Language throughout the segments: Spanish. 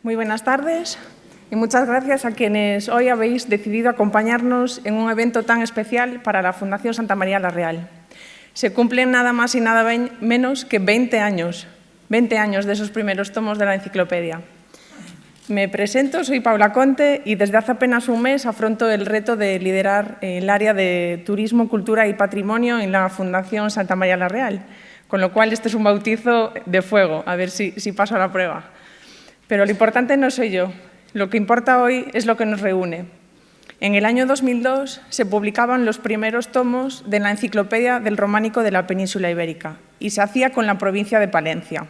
Muy buenas tardes y muchas gracias a quienes hoy habéis decidido acompañarnos en un evento tan especial para la Fundación Santa María la Real. Se cumplen nada más y nada menos que 20 años de esos primeros tomos de la enciclopedia. Me presento, soy Paula Conte y desde hace apenas un mes afronto el reto de liderar el área de Turismo, Cultura y Patrimonio en la Fundación Santa María la Real, con lo cual este es un bautizo de fuego, a ver si paso a la prueba. Pero lo importante no soy yo, lo que importa hoy es lo que nos reúne. En el año 2002 se publicaban los primeros tomos de la Enciclopedia del Románico de la Península Ibérica y se hacía con la provincia de Palencia.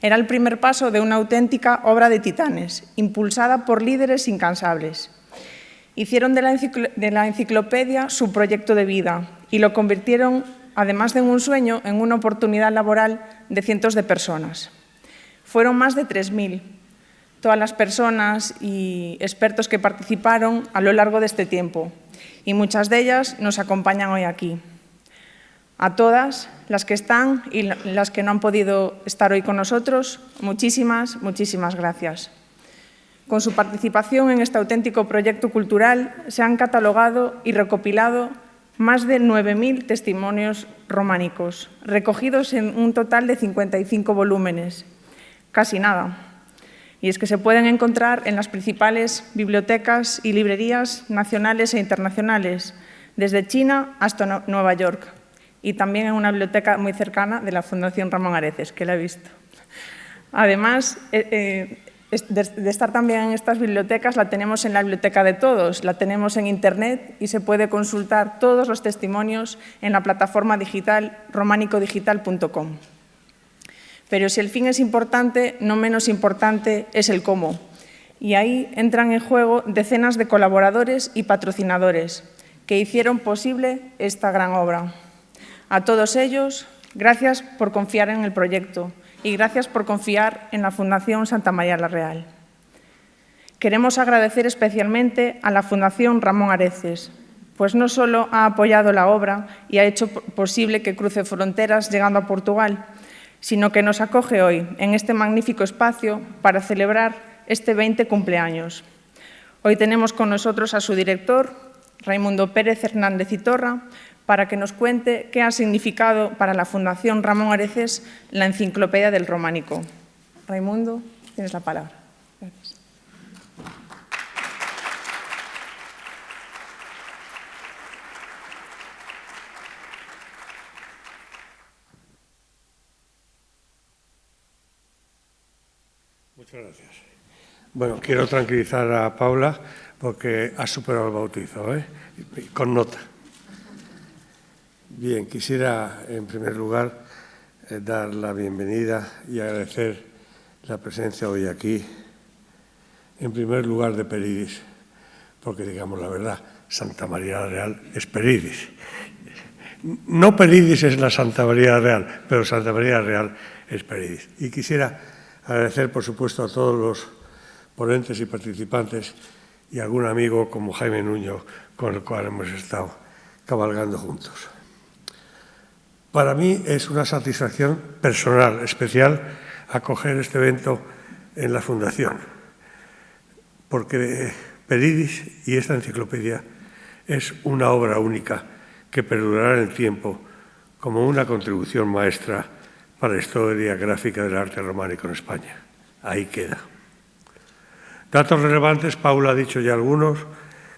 Era el primer paso de una auténtica obra de titanes, impulsada por líderes incansables. Hicieron de la enciclopedia su proyecto de vida y lo convirtieron, además de en un sueño, en una oportunidad laboral de cientos de personas. Fueron más de 3.000, todas las personas y expertos que participaron a lo largo de este tiempo, y muchas de ellas nos acompañan hoy aquí. A todas las que están y las que no han podido estar hoy con nosotros, muchísimas gracias. Con su participación en este auténtico proyecto cultural se han catalogado y recopilado más de 9.000 testimonios románicos, recogidos en un total de 55 volúmenes. Casi nada. Y es que se pueden encontrar en las principales bibliotecas y librerías nacionales e internacionales, desde China hasta Nueva York, y también en una biblioteca muy cercana de la Fundación Ramón Areces, que la he visto. Además, de estar también en estas bibliotecas, la tenemos en la Biblioteca de Todos, la tenemos en Internet y se puede consultar todos los testimonios en la plataforma digital románicodigital.com. Pero si el fin es importante, no menos importante es el cómo. Y ahí entran en juego decenas de colaboradores y patrocinadores que hicieron posible esta gran obra. A todos ellos, gracias por confiar en el proyecto y gracias por confiar en la Fundación Santa María la Real. Queremos agradecer especialmente a la Fundación Ramón Areces, pues no solo ha apoyado la obra y ha hecho posible que cruce fronteras llegando a Portugal, sino que nos acoge hoy en este magnífico espacio para celebrar este 20 cumpleaños. Hoy tenemos con nosotros a su director, Raimundo Pérez Hernández y Torra, para que nos cuente qué ha significado para la Fundación Ramón Areces la Enciclopedia del Románico. Raimundo, tienes la palabra. Gracias. Muchas gracias. Bueno, quiero tranquilizar a Paula porque ha superado el bautizo, con nota. Bien, quisiera en primer lugar dar la bienvenida y agradecer la presencia hoy aquí, en primer lugar de Peridis, porque digamos la verdad, Santa María la Real es Peridis. No Peridis es la Santa María la Real, pero Santa María la Real es Peridis. Y quisiera agradecer, por supuesto, a todos los ponentes y participantes y a algún amigo como Jaime Nuño, con el cual hemos estado cabalgando juntos. Para mí es una satisfacción personal, especial, acoger este evento en la Fundación, porque Peridis y esta enciclopedia es una obra única que perdurará en el tiempo como una contribución maestra para la historia gráfica del arte románico en España. Ahí queda. Datos relevantes, Paula ha dicho ya algunos,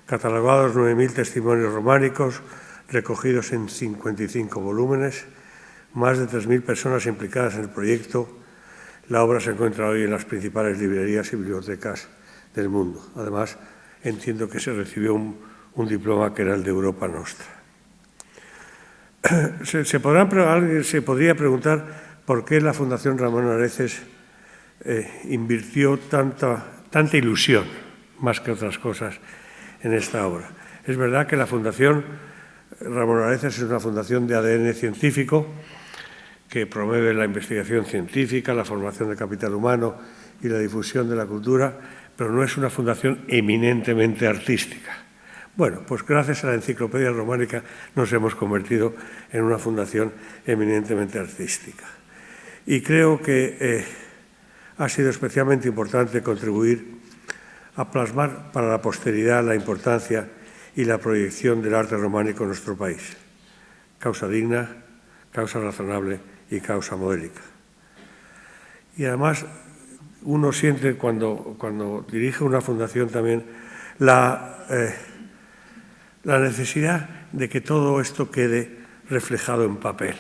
catalogados 9.000 testimonios románicos, recogidos en 55 volúmenes, más de 3.000 personas implicadas en el proyecto. La obra se encuentra hoy en las principales librerías y bibliotecas del mundo. Además, entiendo que se recibió un diploma que era el de Europa Nostra. Alguien se podría preguntar por qué la Fundación Ramón Areces invirtió tanta ilusión, más que otras cosas, en esta obra. Es verdad que la Fundación Ramón Areces es una fundación de ADN científico que promueve la investigación científica, la formación de capital humano y la difusión de la cultura, pero no es una fundación eminentemente artística. Bueno, pues gracias a la Enciclopedia Románica nos hemos convertido en una fundación eminentemente artística. Y creo que ha sido especialmente importante contribuir a plasmar para la posteridad la importancia y la proyección del arte románico en nuestro país. Causa digna, causa razonable y causa modélica. Y además, uno siente cuando dirige una fundación también la necesidad de que todo esto quede reflejado en papel,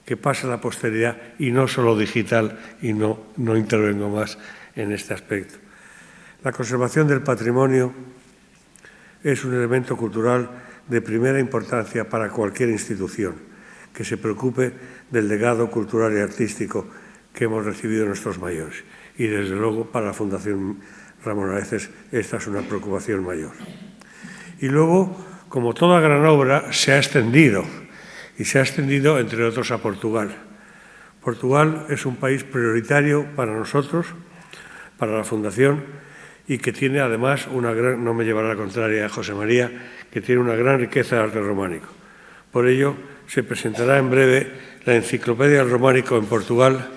que pase a la posteridad y no solo digital, y no intervengo más en este aspecto. La conservación del patrimonio es un elemento cultural de primera importancia para cualquier institución que se preocupe del legado cultural y artístico que hemos recibido de nuestros mayores. Y, desde luego, para la Fundación Ramón Areces esta es una preocupación mayor. Y luego, como toda gran obra, se ha extendido, y se ha extendido, entre otros, a Portugal. Portugal es un país prioritario para nosotros, para la Fundación, y que tiene además una gran, no me llevará la contraria José María, que tiene una gran riqueza de arte románico. Por ello, se presentará en breve la Enciclopedia del Románico en Portugal,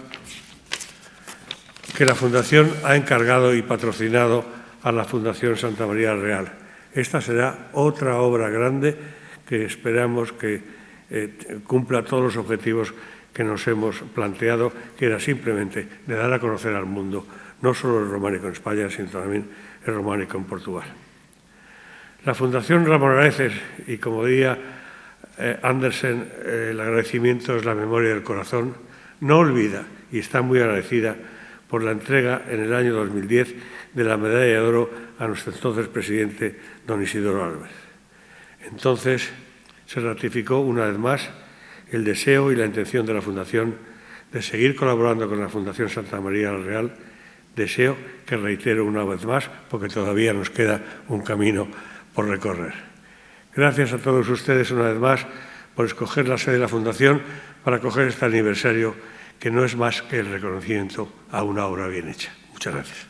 que la Fundación ha encargado y patrocinado a la Fundación Santa María la Real. Esta será otra obra grande que esperamos que cumpla todos los objetivos que nos hemos planteado, que era simplemente de dar a conocer al mundo no solo el románico en España, sino también el románico en Portugal. La Fundación Ramón Areces, y como diría Andersen, el agradecimiento es la memoria del corazón, no olvida y está muy agradecida por la entrega en el año 2010 de la medalla de oro a nuestro entonces presidente, don Isidoro Álvarez. Entonces se ratificó una vez más el deseo y la intención de la Fundación de seguir colaborando con la Fundación Santa María la Real, deseo que reitero una vez más porque todavía nos queda un camino por recorrer. Gracias a todos ustedes una vez más por escoger la sede de la Fundación para acoger este aniversario que no es más que el reconocimiento a una obra bien hecha. Muchas gracias.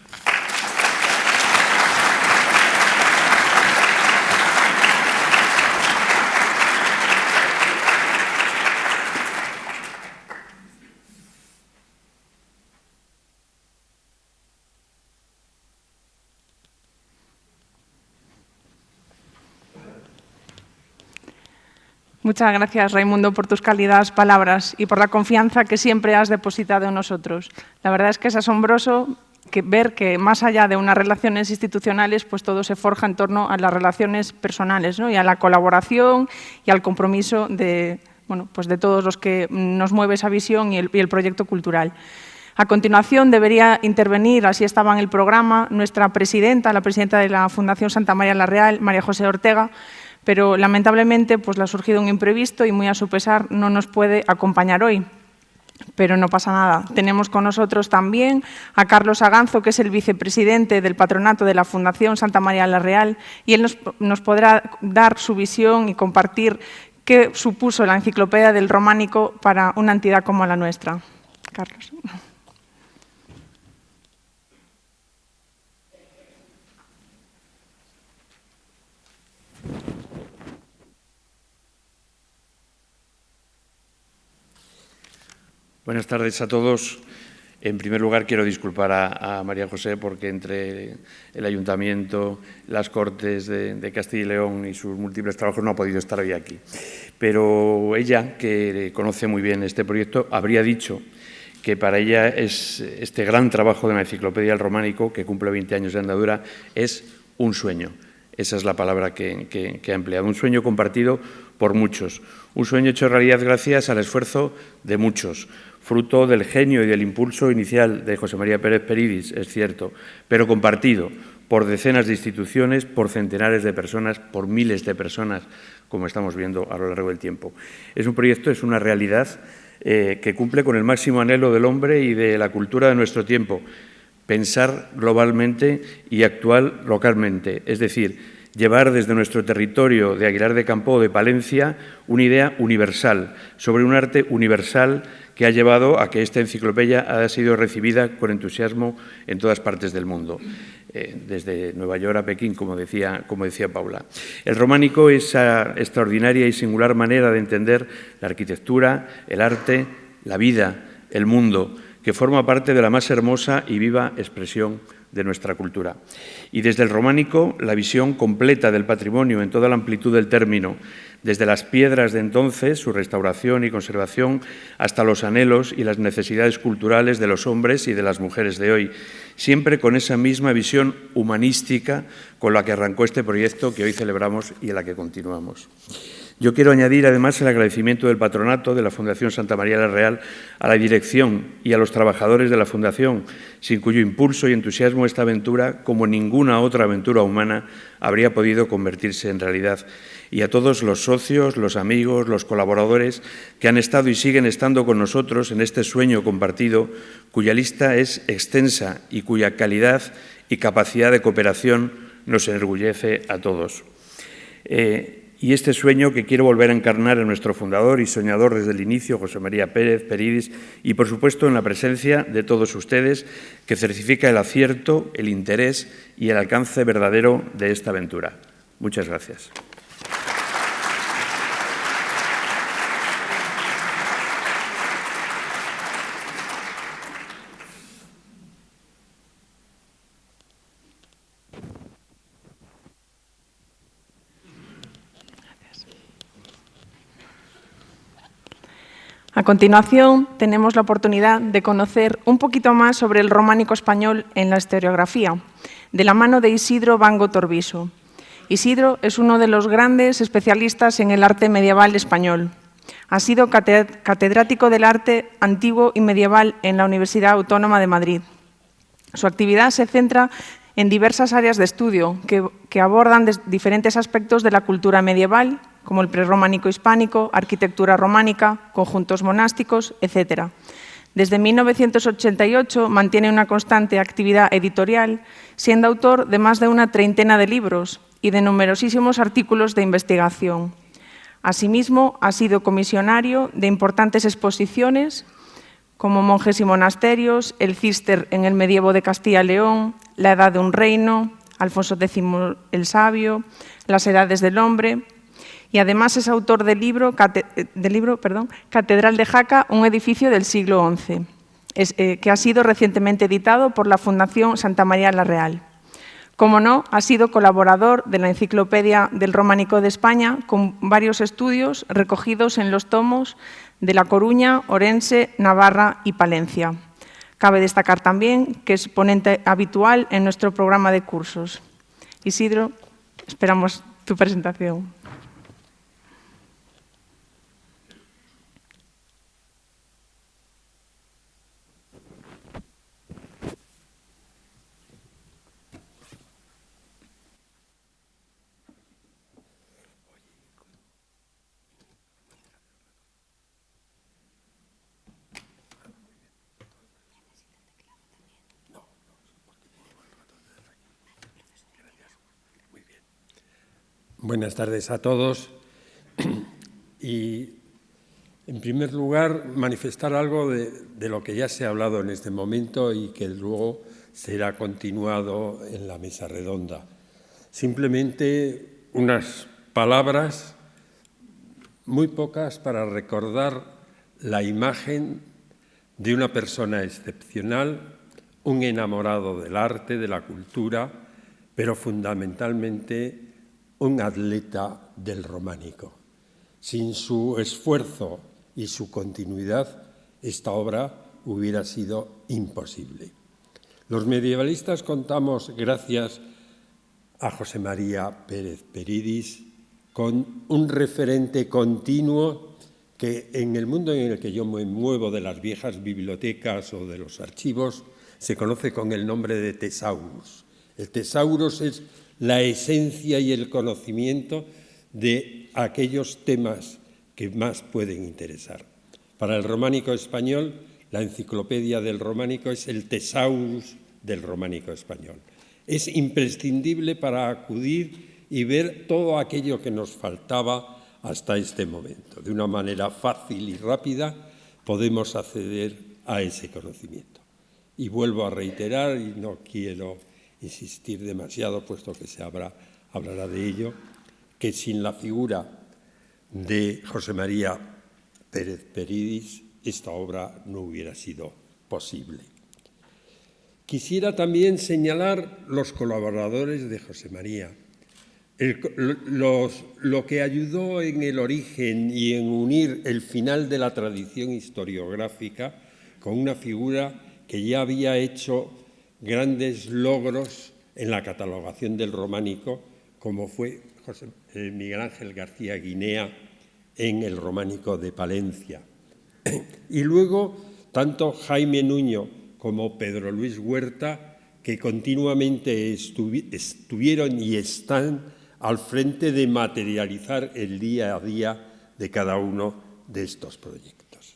Muchas gracias, Raimundo, por tus cálidas palabras y por la confianza que siempre has depositado en nosotros. La verdad es que es asombroso ver que más allá de unas relaciones institucionales, pues todo se forja en torno a las relaciones personales, ¿no? Y a la colaboración y al compromiso de, pues de todos los que nos mueve esa visión y el proyecto cultural. A continuación debería intervenir, así estaba en el programa, nuestra presidenta, la presidenta de la Fundación Santa María la Real, María José Ortega, pero lamentablemente pues le ha surgido un imprevisto y muy a su pesar no nos puede acompañar hoy. Pero no pasa nada. Tenemos con nosotros también a Carlos Aganzo, que es el vicepresidente del patronato de la Fundación Santa María la Real, y él nos podrá dar su visión y compartir qué supuso la enciclopedia del románico para una entidad como la nuestra. Carlos. Buenas tardes a todos. En primer lugar, quiero disculpar a María José porque entre el Ayuntamiento, las Cortes de Castilla y León y sus múltiples trabajos no ha podido estar hoy aquí. Pero ella, que conoce muy bien este proyecto, habría dicho que para ella es este gran trabajo de la Enciclopedia del Románico, que cumple 20 años de andadura, es un sueño. Esa es la palabra que ha empleado. Un sueño compartido por muchos. Un sueño hecho realidad gracias al esfuerzo de muchos, fruto del genio y del impulso inicial de José María Pérez Peridis, es cierto, pero compartido por decenas de instituciones, por centenares de personas, por miles de personas, como estamos viendo a lo largo del tiempo. Es un proyecto, es una realidad que cumple con el máximo anhelo del hombre y de la cultura de nuestro tiempo, pensar globalmente y actuar localmente, es decir, llevar desde nuestro territorio de Aguilar de Campo o de Palencia una idea universal, sobre un arte universal que ha llevado a que esta enciclopedia haya sido recibida con entusiasmo en todas partes del mundo, desde Nueva York a Pekín, como decía Paula. El románico es esa extraordinaria y singular manera de entender la arquitectura, el arte, la vida, el mundo, que forma parte de la más hermosa y viva expresión de nuestra cultura. Y desde el románico, la visión completa del patrimonio en toda la amplitud del término, desde las piedras de entonces, su restauración y conservación, hasta los anhelos y las necesidades culturales de los hombres y de las mujeres de hoy, siempre con esa misma visión humanística con la que arrancó este proyecto que hoy celebramos y en la que continuamos. Yo quiero añadir, además, el agradecimiento del patronato de la Fundación Santa María la Real a la dirección y a los trabajadores de la Fundación, sin cuyo impulso y entusiasmo esta aventura, como ninguna otra aventura humana, habría podido convertirse en realidad. Y a todos los socios, los amigos, los colaboradores que han estado y siguen estando con nosotros en este sueño compartido, cuya lista es extensa y cuya calidad y capacidad de cooperación nos enorgullece a todos. Y este sueño que quiero volver a encarnar en nuestro fundador y soñador desde el inicio, José María Pérez Peridis, y por supuesto en la presencia de todos ustedes, que certifica el acierto, el interés y el alcance verdadero de esta aventura. Muchas gracias. A continuación, tenemos la oportunidad de conocer un poquito más sobre el románico español en la historiografía, de la mano de Isidro Bango Torviso. Isidro es uno de los grandes especialistas en el arte medieval español. Ha sido catedrático del arte antiguo y medieval en la Universidad Autónoma de Madrid. Su actividad se centra en diversas áreas de estudio que abordan diferentes aspectos de la cultura medieval, como el prerrománico hispánico, arquitectura románica, conjuntos monásticos, etc. Desde 1988 mantiene una constante actividad editorial, siendo autor de más de una treintena de libros y de numerosísimos artículos de investigación. Asimismo, ha sido comisionario de importantes exposiciones, como Monjes y monasterios, el Cister en el medievo de Castilla y León, La Edad de un reino, Alfonso X el Sabio, Las Edades del Hombre, y además es autor del libro Catedral de Jaca, un edificio del siglo XI, que ha sido recientemente editado por la Fundación Santa María la Real. Como no, ha sido colaborador de la Enciclopedia del Románico de España, con varios estudios recogidos en los tomos de La Coruña, Orense, Navarra y Palencia. Cabe destacar también que es ponente habitual en nuestro programa de cursos. Isidro, esperamos tu presentación. Buenas tardes a todos. Y, en primer lugar, manifestar algo de lo que ya se ha hablado en este momento y que luego será continuado en la mesa redonda. Simplemente unas palabras, muy pocas, para recordar la imagen de una persona excepcional, un enamorado del arte, de la cultura, pero fundamentalmente un atleta del románico. Sin su esfuerzo y su continuidad, esta obra hubiera sido imposible. Los medievalistas contamos, gracias a José María Pérez Peridis, con un referente continuo que en el mundo en el que yo me muevo, de las viejas bibliotecas o de los archivos, se conoce con el nombre de Tesaurus. El Tesaurus es la esencia y el conocimiento de aquellos temas que más pueden interesar. Para el románico español, la enciclopedia del románico es el Tesaurus del románico español. Es imprescindible para acudir y ver todo aquello que nos faltaba hasta este momento. De una manera fácil y rápida podemos acceder a ese conocimiento. Y vuelvo a reiterar, y no quiero insistir demasiado, puesto que se hablará de ello, que sin la figura de José María Pérez Peridis esta obra no hubiera sido posible. Quisiera también señalar los colaboradores de José María, lo que ayudó en el origen y en unir el final de la tradición historiográfica con una figura que ya había hecho grandes logros en la catalogación del románico, como fue Miguel Ángel García Guinea en el románico de Palencia. Y luego, tanto Jaime Nuño como Pedro Luis Huerta, que continuamente estuvieron y están al frente de materializar el día a día de cada uno de estos proyectos.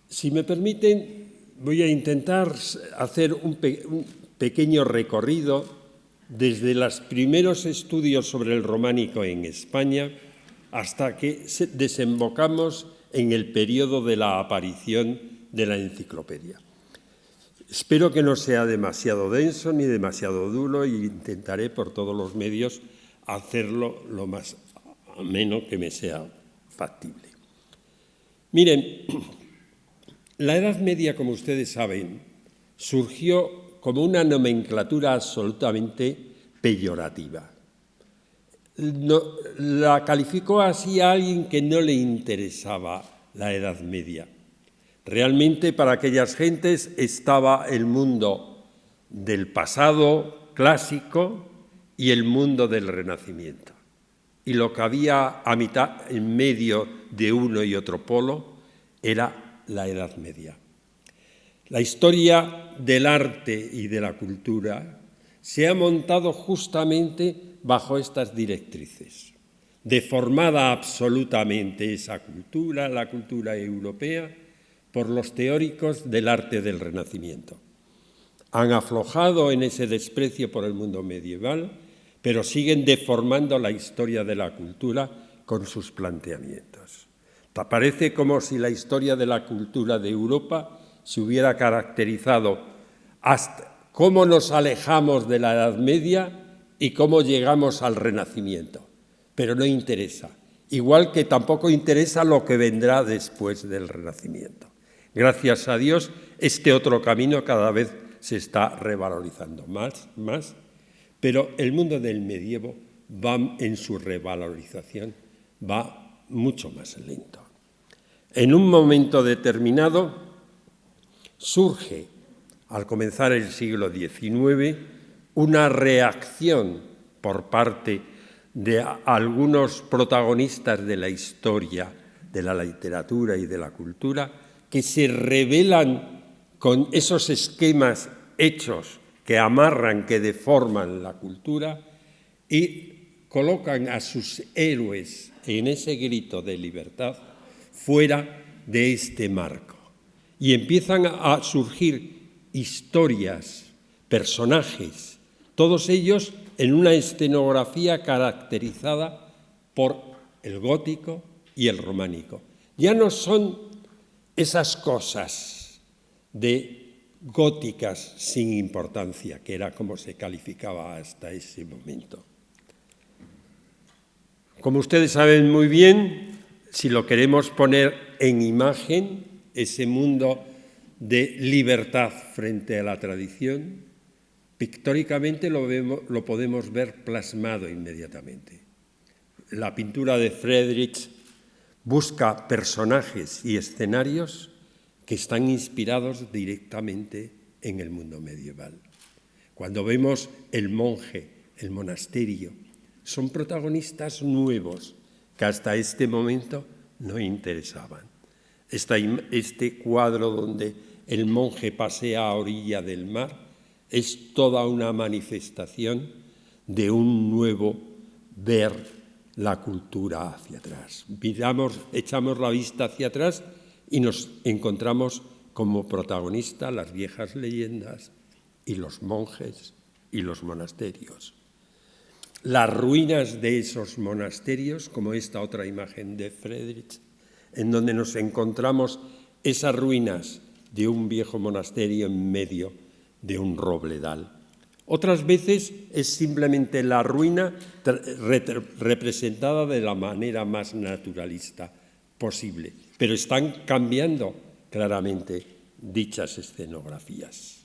Si me permiten, voy a intentar hacer un pequeño recorrido desde los primeros estudios sobre el románico en España hasta que desembocamos en el periodo de la aparición de la enciclopedia. Espero que no sea demasiado denso ni demasiado duro e intentaré por todos los medios hacerlo lo más ameno que me sea factible. Miren, la Edad Media, como ustedes saben, surgió como una nomenclatura absolutamente peyorativa. La calificó así a alguien que no le interesaba la Edad Media. Realmente para aquellas gentes estaba el mundo del pasado clásico y el mundo del Renacimiento. Y lo que había a mitad, en medio de uno y otro polo, era la Edad Media. La historia del arte y de la cultura se ha montado justamente bajo estas directrices. Deformada absolutamente esa cultura, la cultura europea, por los teóricos del arte del Renacimiento. Han aflojado en ese desprecio por el mundo medieval, pero siguen deformando la historia de la cultura con sus planteamientos. Parece como si la historia de la cultura de Europa se hubiera caracterizado hasta cómo nos alejamos de la Edad Media y cómo llegamos al Renacimiento, pero no interesa, igual que tampoco interesa lo que vendrá después del Renacimiento. Gracias a Dios, este otro camino cada vez se está revalorizando más, pero el mundo del medievo va en su revalorización, va mucho más lento. En un momento determinado surge, al comenzar el siglo XIX, una reacción por parte de algunos protagonistas de la historia, de la literatura y de la cultura, que se rebelan con esos esquemas hechos que amarran, que deforman la cultura y colocan a sus héroes en ese grito de libertad fuera de este marco. Y empiezan a surgir historias, personajes, todos ellos en una escenografía caracterizada por el gótico y el románico. Ya no son esas cosas de góticas sin importancia, que era como se calificaba hasta ese momento. Como ustedes saben muy bien, si lo queremos poner en imagen, ese mundo de libertad frente a la tradición, pictóricamente lo podemos ver plasmado inmediatamente. La pintura de Friedrich busca personajes y escenarios que están inspirados directamente en el mundo medieval. Cuando vemos el monje, el monasterio, son protagonistas nuevos que hasta este momento no interesaban. Este cuadro donde el monje pasea a orilla del mar es toda una manifestación de un nuevo ver la cultura hacia atrás. Echamos la vista hacia atrás y nos encontramos como protagonistas las viejas leyendas y los monjes y los monasterios. Las ruinas de esos monasterios, como esta otra imagen de Friedrich, en donde nos encontramos esas ruinas de un viejo monasterio en medio de un robledal. Otras veces es simplemente la ruina representada de la manera más naturalista posible, pero están cambiando claramente dichas escenografías.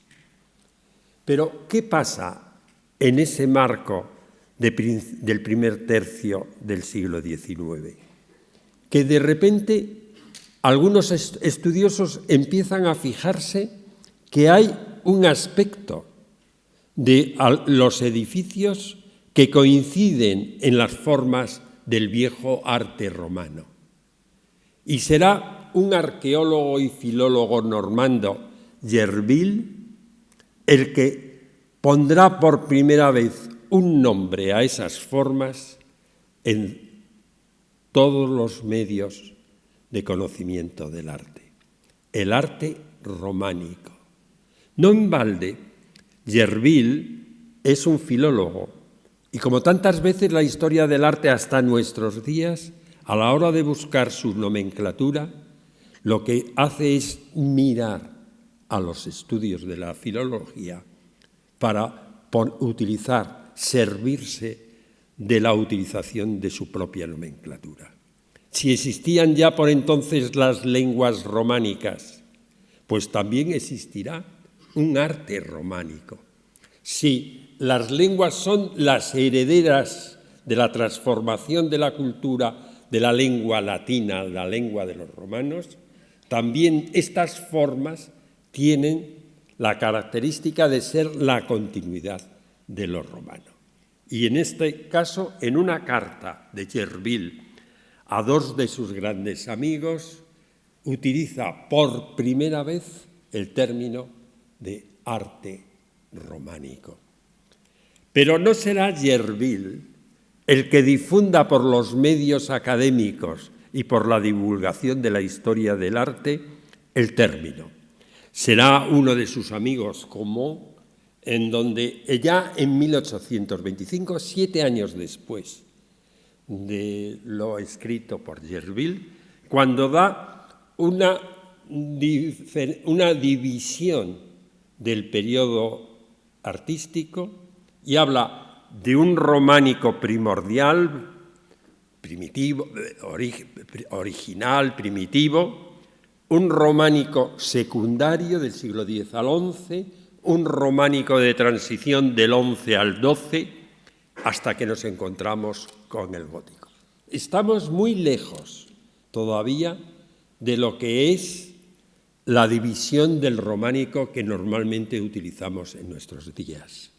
Pero, ¿qué pasa en ese marco del primer tercio del siglo XIX? Que de repente algunos estudiosos empiezan a fijarse que hay un aspecto de los edificios que coinciden en las formas del viejo arte romano. Y será un arqueólogo y filólogo normando, Gerville, el que pondrá por primera vez un nombre a esas formas en todos los medios de conocimiento del arte. El arte románico. No en balde, Gerville es un filólogo y como tantas veces la historia del arte hasta nuestros días, a la hora de buscar su nomenclatura, lo que hace es mirar a los estudios de la filología para servirse de la utilización de su propia nomenclatura. Si existían ya por entonces las lenguas románicas, pues también existirá un arte románico. Si las lenguas son las herederas de la transformación de la cultura de la lengua latina, la lengua de los romanos, también estas formas tienen la característica de ser la continuidad de lo romano. Y en este caso, en una carta de Gerville a dos de sus grandes amigos, utiliza por primera vez el término de arte románico. Pero no será Gerville el que difunda por los medios académicos y por la divulgación de la historia del arte el término. Será uno de sus amigos Comón, en donde ya en 1825, 7 años después de lo escrito por Gerville, cuando da una división del periodo artístico y habla de un románico primordial, primitivo, original, primitivo, un románico secundario del siglo X al XI, un románico de transición del XI al XII, hasta que nos encontramos con el gótico. Estamos muy lejos todavía de lo que es la división del románico que normalmente utilizamos en nuestros días.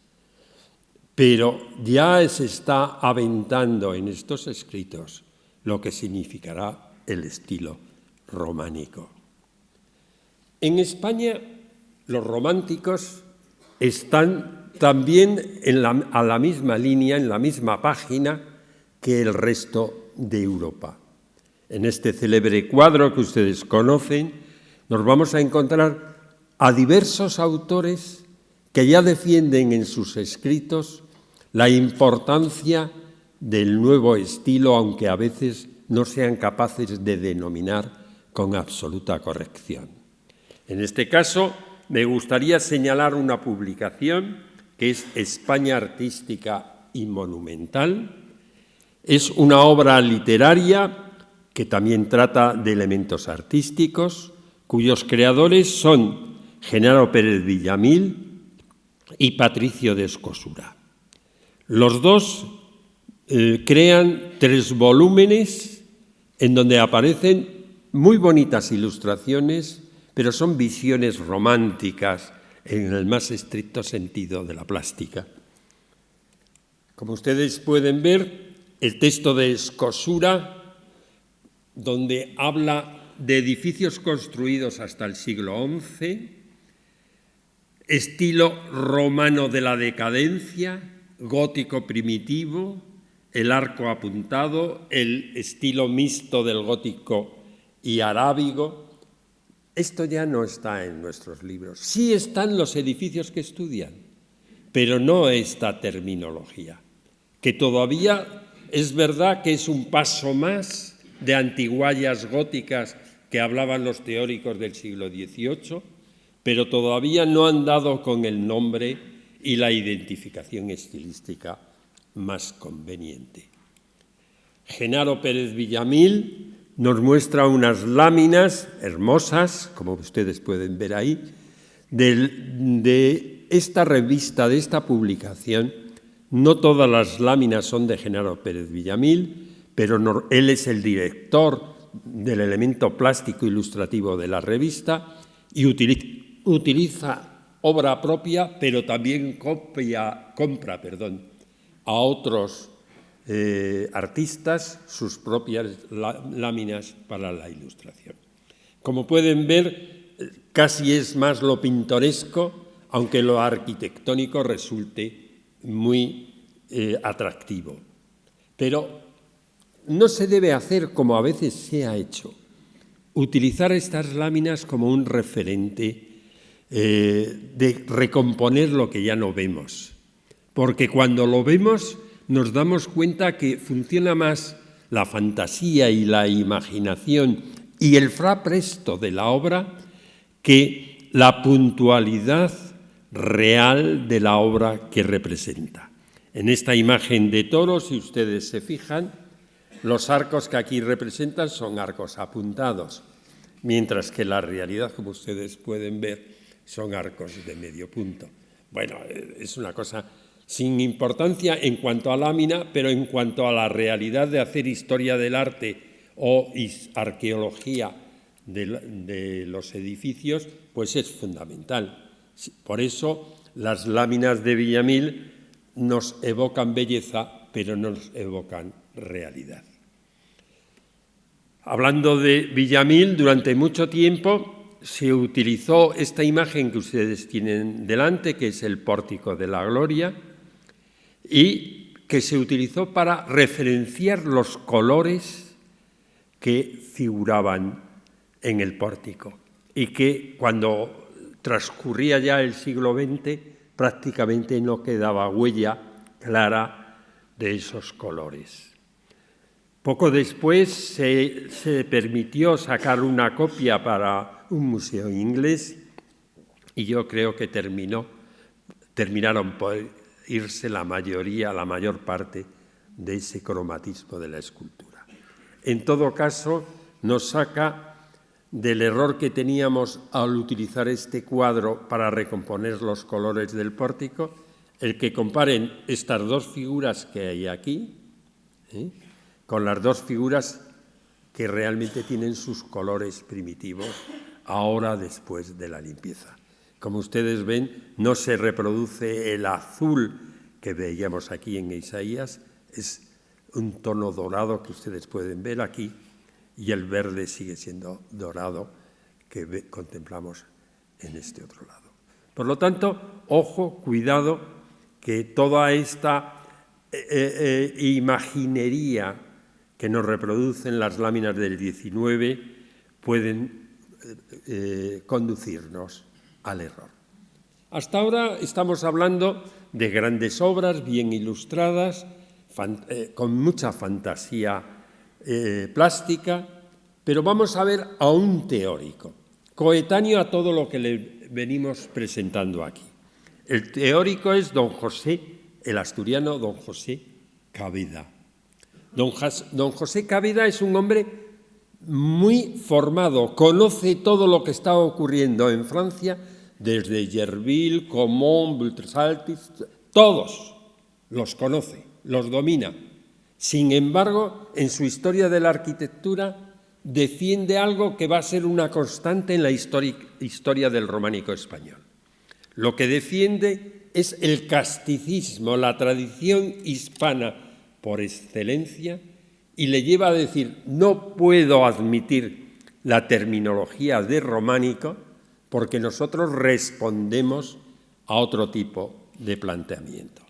Pero ya se está aventando en estos escritos lo que significará el estilo románico. En España, los románticos están también a la misma línea, en la misma página que el resto de Europa. En este célebre cuadro que ustedes conocen, nos vamos a encontrar a diversos autores que ya defienden en sus escritos la importancia del nuevo estilo, aunque a veces no sean capaces de denominar con absoluta corrección. En este caso, me gustaría señalar una publicación que es España Artística y Monumental. Es una obra literaria que también trata de elementos artísticos, cuyos creadores son Genaro Pérez Villamil y Patricio de Escosura. Los dos crean 3 volúmenes en donde aparecen muy bonitas ilustraciones, pero son visiones románticas en el más estricto sentido de la plástica. Como ustedes pueden ver, el texto de Escosura, donde habla de edificios construidos hasta el siglo XI, estilo romano de la decadencia, gótico primitivo, el arco apuntado, el estilo mixto del gótico y arábigo. Esto ya no está en nuestros libros. Sí están los edificios que estudian, pero no esta terminología, que todavía es verdad que es un paso más de antiguallas góticas que hablaban los teóricos del siglo XVIII, pero todavía no han dado con el nombre y la identificación estilística más conveniente. Genaro Pérez Villamil nos muestra unas láminas hermosas, como ustedes pueden ver ahí, de esta revista, de esta publicación. No todas las láminas son de Genaro Pérez Villamil, pero él es el director del elemento plástico ilustrativo de la revista y utiliza obra propia, pero también compra a otros artistas sus propias láminas para la ilustración. Como pueden ver, casi es más lo pintoresco, aunque lo arquitectónico resulte muy atractivo. Pero no se debe hacer como a veces se ha hecho, utilizar estas láminas como un referente de recomponer lo que ya no vemos, porque cuando lo vemos nos damos cuenta que funciona más la fantasía y la imaginación y el frapresto de la obra que la puntualidad real de la obra que representa. En esta imagen de toros, si ustedes se fijan, los arcos que aquí representan son arcos apuntados, mientras que la realidad, como ustedes pueden ver, son arcos de medio punto. Bueno, es una cosa sin importancia en cuanto a lámina, pero en cuanto a la realidad de hacer historia del arte o arqueología de los edificios, pues es fundamental. Por eso las láminas de Villamil nos evocan belleza, pero nos evocan realidad. Hablando de Villamil, durante mucho tiempo se utilizó esta imagen que ustedes tienen delante, que es el Pórtico de la Gloria, y que se utilizó para referenciar los colores que figuraban en el pórtico y que cuando transcurría ya el siglo XX prácticamente no quedaba huella clara de esos colores. Poco después se permitió sacar una copia para un museo inglés y yo creo que terminaron por irse la mayor parte de ese cromatismo de la escultura. En todo caso, nos saca del error que teníamos al utilizar este cuadro para recomponer los colores del pórtico, el que comparen estas dos figuras que hay aquí, con las dos figuras que realmente tienen sus colores primitivos ahora después de la limpieza. Como ustedes ven, no se reproduce el azul que veíamos aquí en Isaías, es un tono dorado que ustedes pueden ver aquí, y el verde sigue siendo dorado que contemplamos en este otro lado. Por lo tanto, ojo, cuidado, que toda esta imaginería que nos reproducen las láminas del 19 pueden conducirnos al error. Hasta ahora estamos hablando de grandes obras bien ilustradas, con mucha fantasía plástica, pero vamos a ver a un teórico, coetáneo a todo lo que le venimos presentando aquí. El teórico es don José, el asturiano don José Cavida. Don José Cavida es un hombre muy formado, conoce todo lo que está ocurriendo en Francia, desde Yerville, Comón, Bultresaltis, todos los conoce, los domina. Sin embargo, en su historia de la arquitectura defiende algo que va a ser una constante en la historia del románico español. Lo que defiende es el casticismo, la tradición hispana por excelencia, y le lleva a decir, no puedo admitir la terminología de románico porque nosotros respondemos a otro tipo de planteamiento.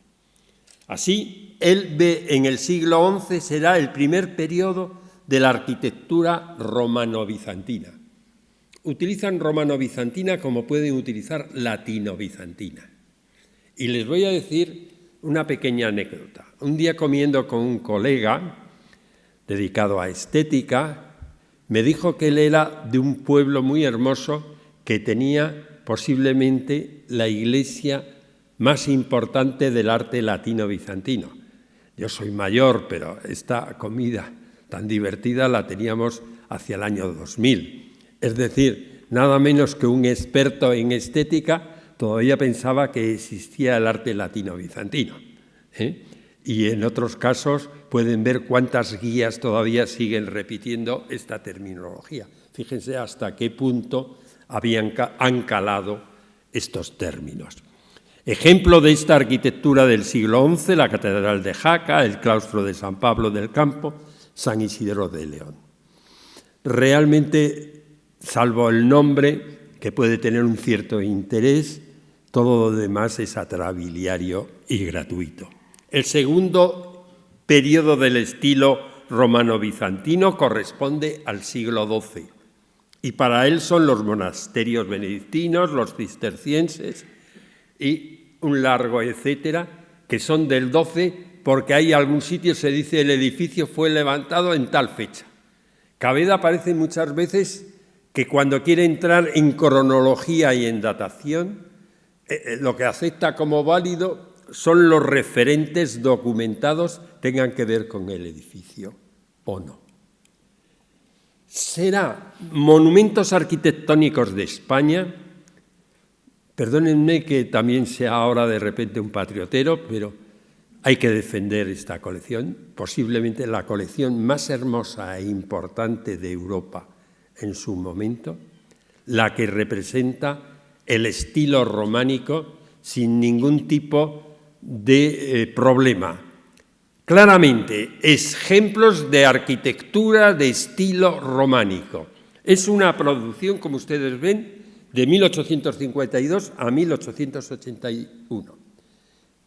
Así, él ve en el siglo XI será el primer periodo de la arquitectura romano-bizantina. Utilizan romano-bizantina como pueden utilizar latino-bizantina. Y les voy a decir una pequeña anécdota. Un día comiendo con un colega dedicado a estética, me dijo que él era de un pueblo muy hermoso que tenía posiblemente la iglesia más importante del arte latino-bizantino. Yo soy mayor, pero esta comida tan divertida la teníamos hacia el año 2000. Es decir, nada menos que un experto en estética todavía pensaba que existía el arte latino-bizantino. Y en otros casos pueden ver cuántas guías todavía siguen repitiendo esta terminología. Fíjense hasta qué punto han calado estos términos. Ejemplo de esta arquitectura del siglo XI, la Catedral de Jaca, el claustro de San Pablo del Campo, San Isidro de León. Realmente, salvo el nombre, que puede tener un cierto interés, todo lo demás es atrabiliario y gratuito. El segundo periodo del estilo romano-bizantino corresponde al siglo XII y para él son los monasterios benedictinos, los cistercienses y un largo etcétera, que son del XII porque hay algún sitio se dice el edificio fue levantado en tal fecha. Caveda parece muchas veces que cuando quiere entrar en cronología y en datación, lo que acepta como válido son los referentes documentados tengan que ver con el edificio o no. Será monumentos arquitectónicos de España. Perdónenme que también sea ahora de repente un patriotero, pero hay que defender esta colección, posiblemente la colección más hermosa e importante de Europa en su momento, la que representa el estilo románico sin ningún tipo de problema. Claramente, ejemplos de arquitectura de estilo románico. Es una producción, como ustedes ven, de 1852 a 1881,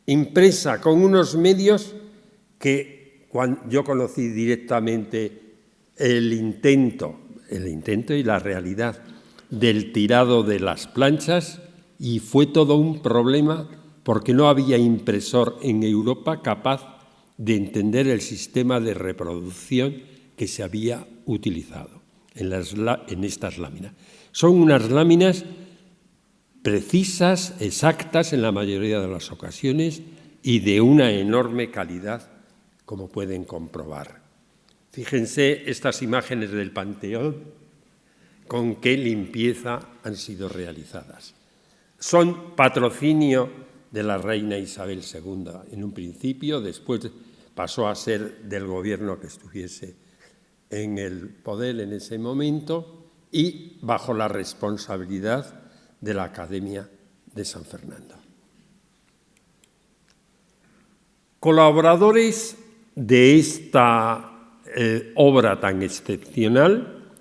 impresa con unos medios que cuando yo conocí directamente el intento y la realidad del tirado de las planchas, y fue todo un problema porque no había impresor en Europa capaz de entender el sistema de reproducción que se había utilizado en estas láminas. Son unas láminas precisas, exactas en la mayoría de las ocasiones y de una enorme calidad, como pueden comprobar. Fíjense estas imágenes del Panteón, con qué limpieza han sido realizadas. Son patrocinio de la reina Isabel II en un principio, después pasó a ser del gobierno que estuviese en el poder en ese momento y bajo la responsabilidad de la Academia de San Fernando. Colaboradores de esta obra tan excepcional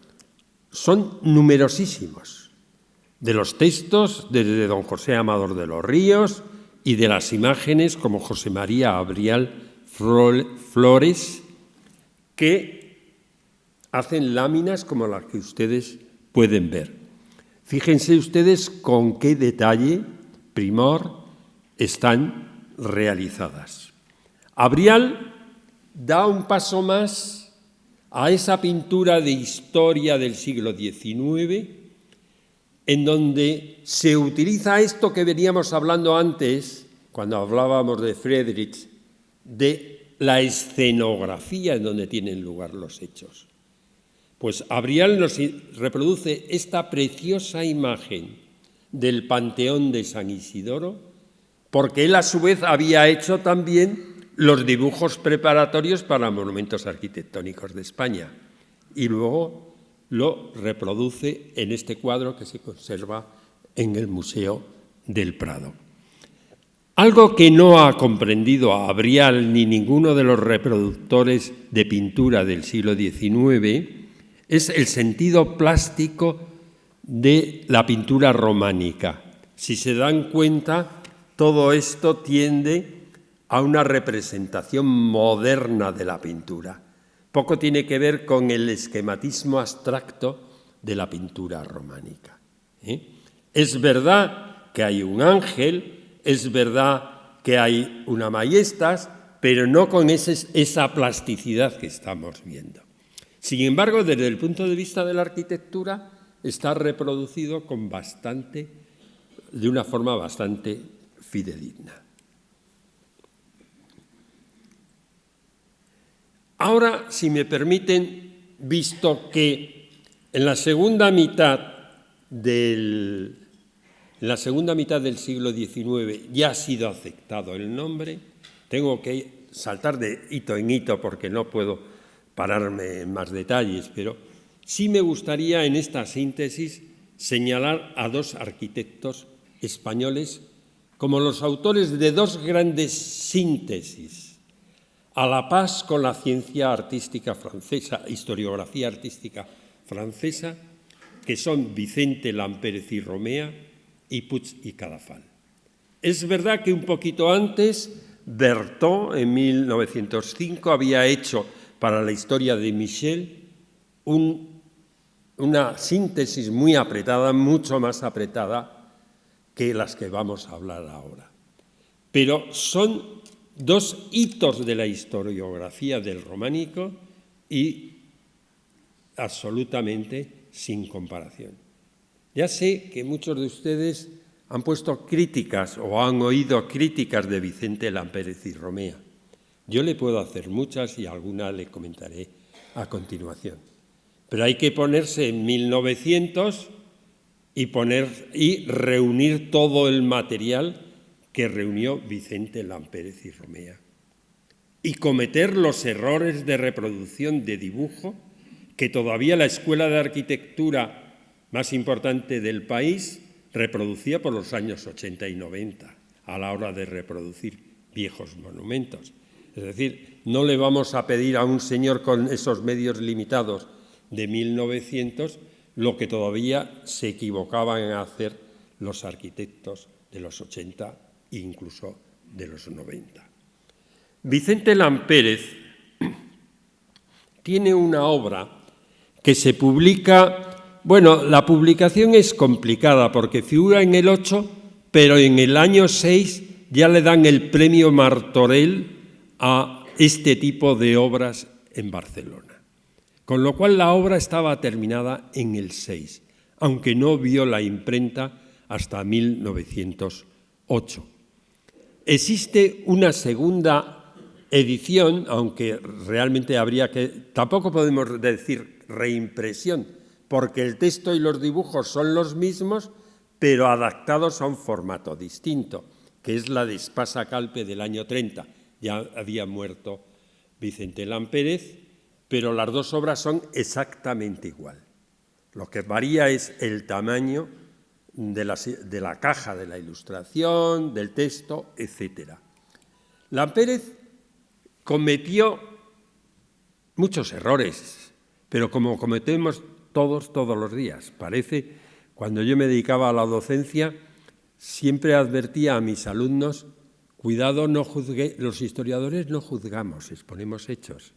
son numerosísimos, de los textos desde don José Amador de los Ríos y de las imágenes como José María Abrial Flores, que hacen láminas como las que ustedes pueden ver. Fíjense ustedes con qué detalle, primor, están realizadas. Abrial da un paso más a esa pintura de historia del siglo XIX, en donde se utiliza esto que veníamos hablando antes, cuando hablábamos de Friedrich, de la escenografía en donde tienen lugar los hechos. Pues Abrial nos reproduce esta preciosa imagen del Panteón de San Isidoro, porque él a su vez había hecho también los dibujos preparatorios para monumentos arquitectónicos de España y luego lo reproduce en este cuadro que se conserva en el Museo del Prado. Algo que no ha comprendido a Abrial ni ninguno de los reproductores de pintura del siglo XIX es el sentido plástico de la pintura románica. Si se dan cuenta, todo esto tiende a una representación moderna de la pintura. Poco tiene que ver con el esquematismo abstracto de la pintura románica. Es verdad que hay un ángel, es verdad que hay una majestas, pero no con esa plasticidad que estamos viendo. Sin embargo, desde el punto de vista de la arquitectura, está reproducido de una forma bastante fidedigna. Ahora, si me permiten, visto que en la segunda mitad del siglo XIX ya ha sido aceptado el nombre. Tengo que saltar de hito en hito porque no puedo pararme en más detalles, pero sí me gustaría en esta síntesis señalar a dos arquitectos españoles como los autores de dos grandes síntesis, a la par con la ciencia artística francesa, historiografía artística francesa, que son Vicente Lampérez y Romea y Puig y Cadafal. Es verdad que un poquito antes, Berthaud, en 1905, había hecho para la historia de Michel una síntesis muy apretada, mucho más apretada que las que vamos a hablar ahora. Pero son dos hitos de la historiografía del románico y absolutamente sin comparación. Ya sé que muchos de ustedes han puesto críticas o han oído críticas de Vicente Lampérez y Romea. Yo le puedo hacer muchas y alguna le comentaré a continuación. Pero hay que ponerse en 1900 y reunir todo el material que reunió Vicente Lampérez y Romea y cometer los errores de reproducción de dibujo que todavía la escuela de arquitectura más importante del país reproducía por los años 80 y 90 a la hora de reproducir viejos monumentos. Es decir, no le vamos a pedir a un señor con esos medios limitados de 1900 lo que todavía se equivocaban en hacer los arquitectos de los 80 e incluso de los 90. Vicente Lampérez tiene una obra que se publica, bueno, la publicación es complicada porque figura en el 8, pero en el año 6 ya le dan el premio Martorell a este tipo de obras en Barcelona. Con lo cual la obra estaba terminada en el 6, aunque no vio la imprenta hasta 1908. Existe una segunda edición, aunque realmente habría que... Tampoco podemos decir reimpresión, porque el texto y los dibujos son los mismos, pero adaptados a un formato distinto, que es la de Espasa Calpe del año 30. Ya había muerto Vicente Lampérez, pero las dos obras son exactamente igual. Lo que varía es el tamaño de la caja de la ilustración, del texto, etc. Lampérez cometió muchos errores, pero como cometemos todos los días. Parece, cuando yo me dedicaba a la docencia, siempre advertía a mis alumnos: cuidado, no juzgue, los historiadores no juzgamos, exponemos hechos,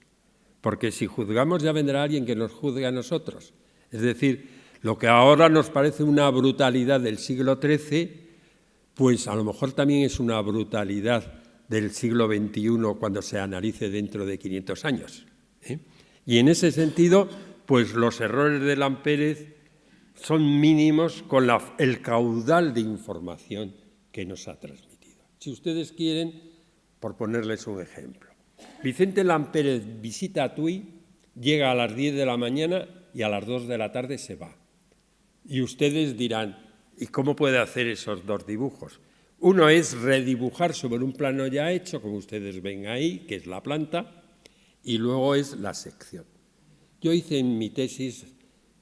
porque si juzgamos ya vendrá alguien que nos juzgue a nosotros. Es decir, lo que ahora nos parece una brutalidad del siglo XIII, pues a lo mejor también es una brutalidad del siglo XXI cuando se analice dentro de 500 años. Y en ese sentido, pues los errores de Lampérez son mínimos con el caudal de información que nos ha transmitido. Si ustedes quieren, por ponerles un ejemplo, Vicente Lampérez visita a Tui, llega a las 10 de la mañana y a las 2 de la tarde se va. Y ustedes dirán, ¿y cómo puede hacer esos dos dibujos? Uno es redibujar sobre un plano ya hecho, como ustedes ven ahí, que es la planta, y luego es la sección. Yo hice en mi tesis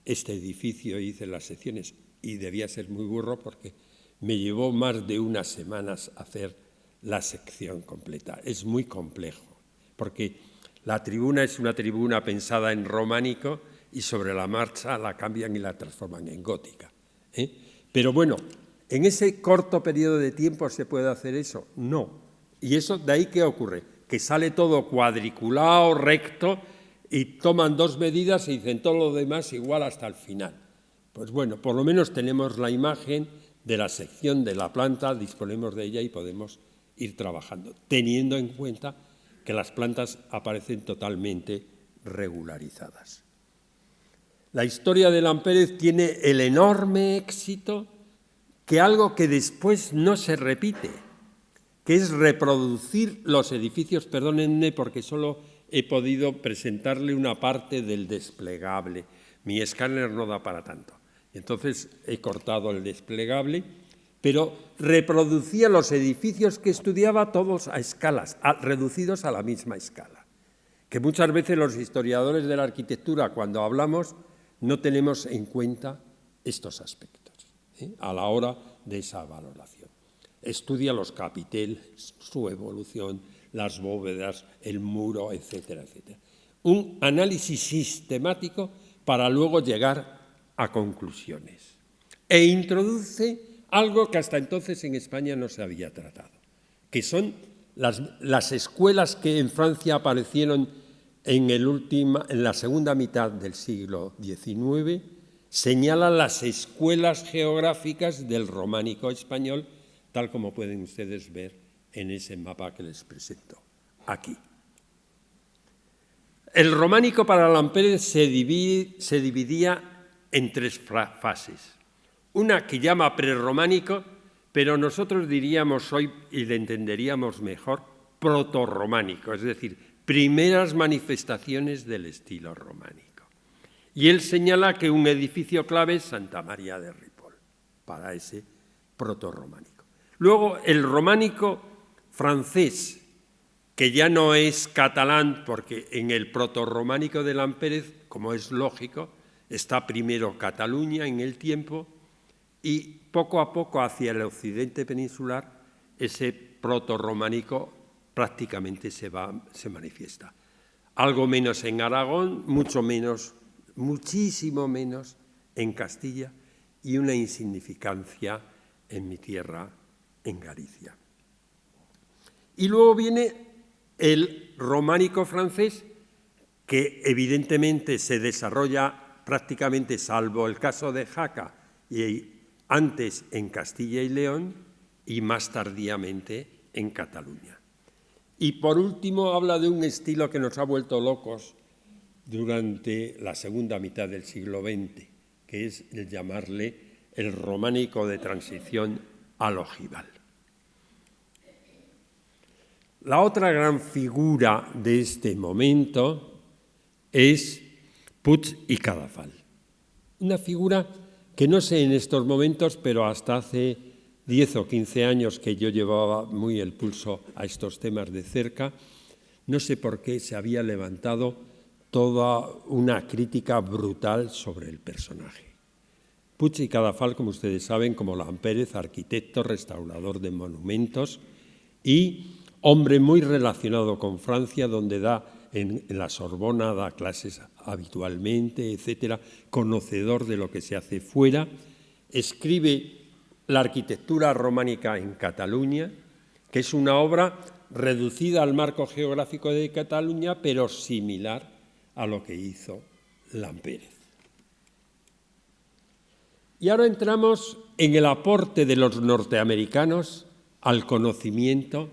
este edificio, hice las secciones, y debía ser muy burro porque me llevó más de unas semanas hacer la sección completa. Es muy complejo, porque la tribuna es una tribuna pensada en románico y sobre la marcha la cambian y la transforman en gótica. Pero bueno, ¿en ese corto periodo de tiempo se puede hacer eso? No. ¿Y eso de ahí qué ocurre? Que sale todo cuadriculado, recto, y toman dos medidas y dicen todo lo demás igual hasta el final. Pues bueno, por lo menos tenemos la imagen de la sección de la planta, disponemos de ella y podemos ir trabajando, teniendo en cuenta que las plantas aparecen totalmente regularizadas. La historia de Lampérez tiene el enorme éxito que algo que después no se repite, que es reproducir los edificios, perdónenme porque solo he podido presentarle una parte del desplegable. Mi escáner no da para tanto. Entonces he cortado el desplegable, pero reproducía los edificios que estudiaba todos a escalas, reducidos a la misma escala. Que muchas veces los historiadores de la arquitectura, cuando hablamos, no tenemos en cuenta estos aspectos a la hora de esa valoración. Estudia los capiteles, su evolución, las bóvedas, el muro, etcétera, etcétera. Un análisis sistemático para luego llegar a conclusiones. E introduce algo que hasta entonces en España no se había tratado, que son las escuelas que en Francia aparecieron en la segunda mitad del siglo XIX, señalan las escuelas geográficas del románico español, tal como pueden ustedes ver en ese mapa que les presento aquí. El románico para Lampérez se dividía en tres fases. Una que llama prerrománico, pero nosotros diríamos hoy, y le entenderíamos mejor, protorrománico, es decir, primeras manifestaciones del estilo románico. Y él señala que un edificio clave es Santa María de Ripoll, para ese protorrománico. Luego, el románico francés, que ya no es catalán, porque en el protorrománico de Lampérez, como es lógico, está primero Cataluña en el tiempo y poco a poco hacia el occidente peninsular ese protorrománico prácticamente se manifiesta. Algo menos en Aragón, muchísimo menos en Castilla y una insignificancia en mi tierra, en Galicia. Y luego viene el románico francés, que evidentemente se desarrolla prácticamente, salvo el caso de Jaca, y antes en Castilla y León y más tardíamente en Cataluña. Y por último habla de un estilo que nos ha vuelto locos durante la segunda mitad del siglo XX, que es el llamarle el románico de transición al ojival. La otra gran figura de este momento es Puig y Cadafal. Una figura que no sé en estos momentos, pero hasta hace 10 o 15 años que yo llevaba muy el pulso a estos temas de cerca, no sé por qué se había levantado toda una crítica brutal sobre el personaje. Puig y Cadafal, como ustedes saben, como Lampérez, arquitecto, restaurador de monumentos y hombre muy relacionado con Francia, donde en la Sorbona da clases habitualmente, etcétera, conocedor de lo que se hace fuera, escribe La arquitectura románica en Cataluña, que es una obra reducida al marco geográfico de Cataluña, pero similar a lo que hizo Lampérez. Y ahora entramos en el aporte de los norteamericanos al conocimiento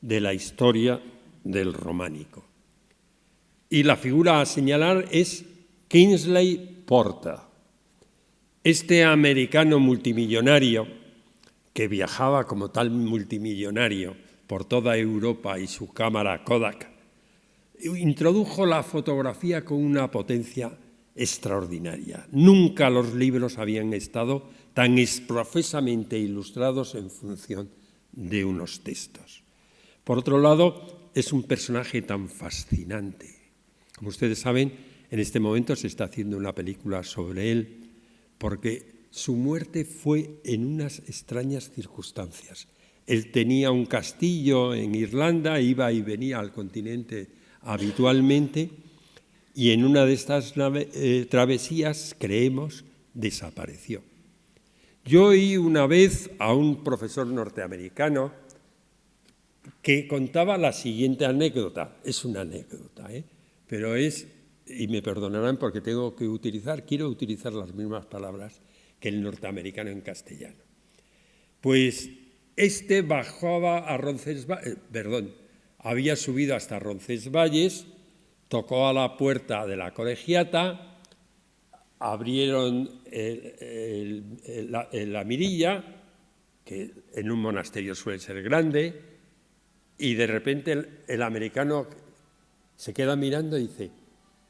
de la historia del románico. Y la figura a señalar es Kingsley Porter, este americano multimillonario que viajaba como tal multimillonario por toda Europa y su cámara Kodak, introdujo la fotografía con una potencia extraordinaria. Nunca los libros habían estado tan profusamente ilustrados en función de unos textos. Por otro lado, es un personaje tan fascinante. Como ustedes saben, en este momento se está haciendo una película sobre él, porque su muerte fue en unas extrañas circunstancias. Él tenía un castillo en Irlanda, iba y venía al continente habitualmente, y en una de estas travesías, creemos, desapareció. Yo oí una vez a un profesor norteamericano que contaba la siguiente anécdota. Es una anécdota, pero es, y me perdonarán porque quiero utilizar las mismas palabras que el norteamericano en castellano. Pues bajaba a Roncesvalles, había subido hasta Roncesvalles, tocó a la puerta de la colegiata, abrieron la mirilla, que en un monasterio suele ser grande, y de repente el americano Se queda mirando y dice,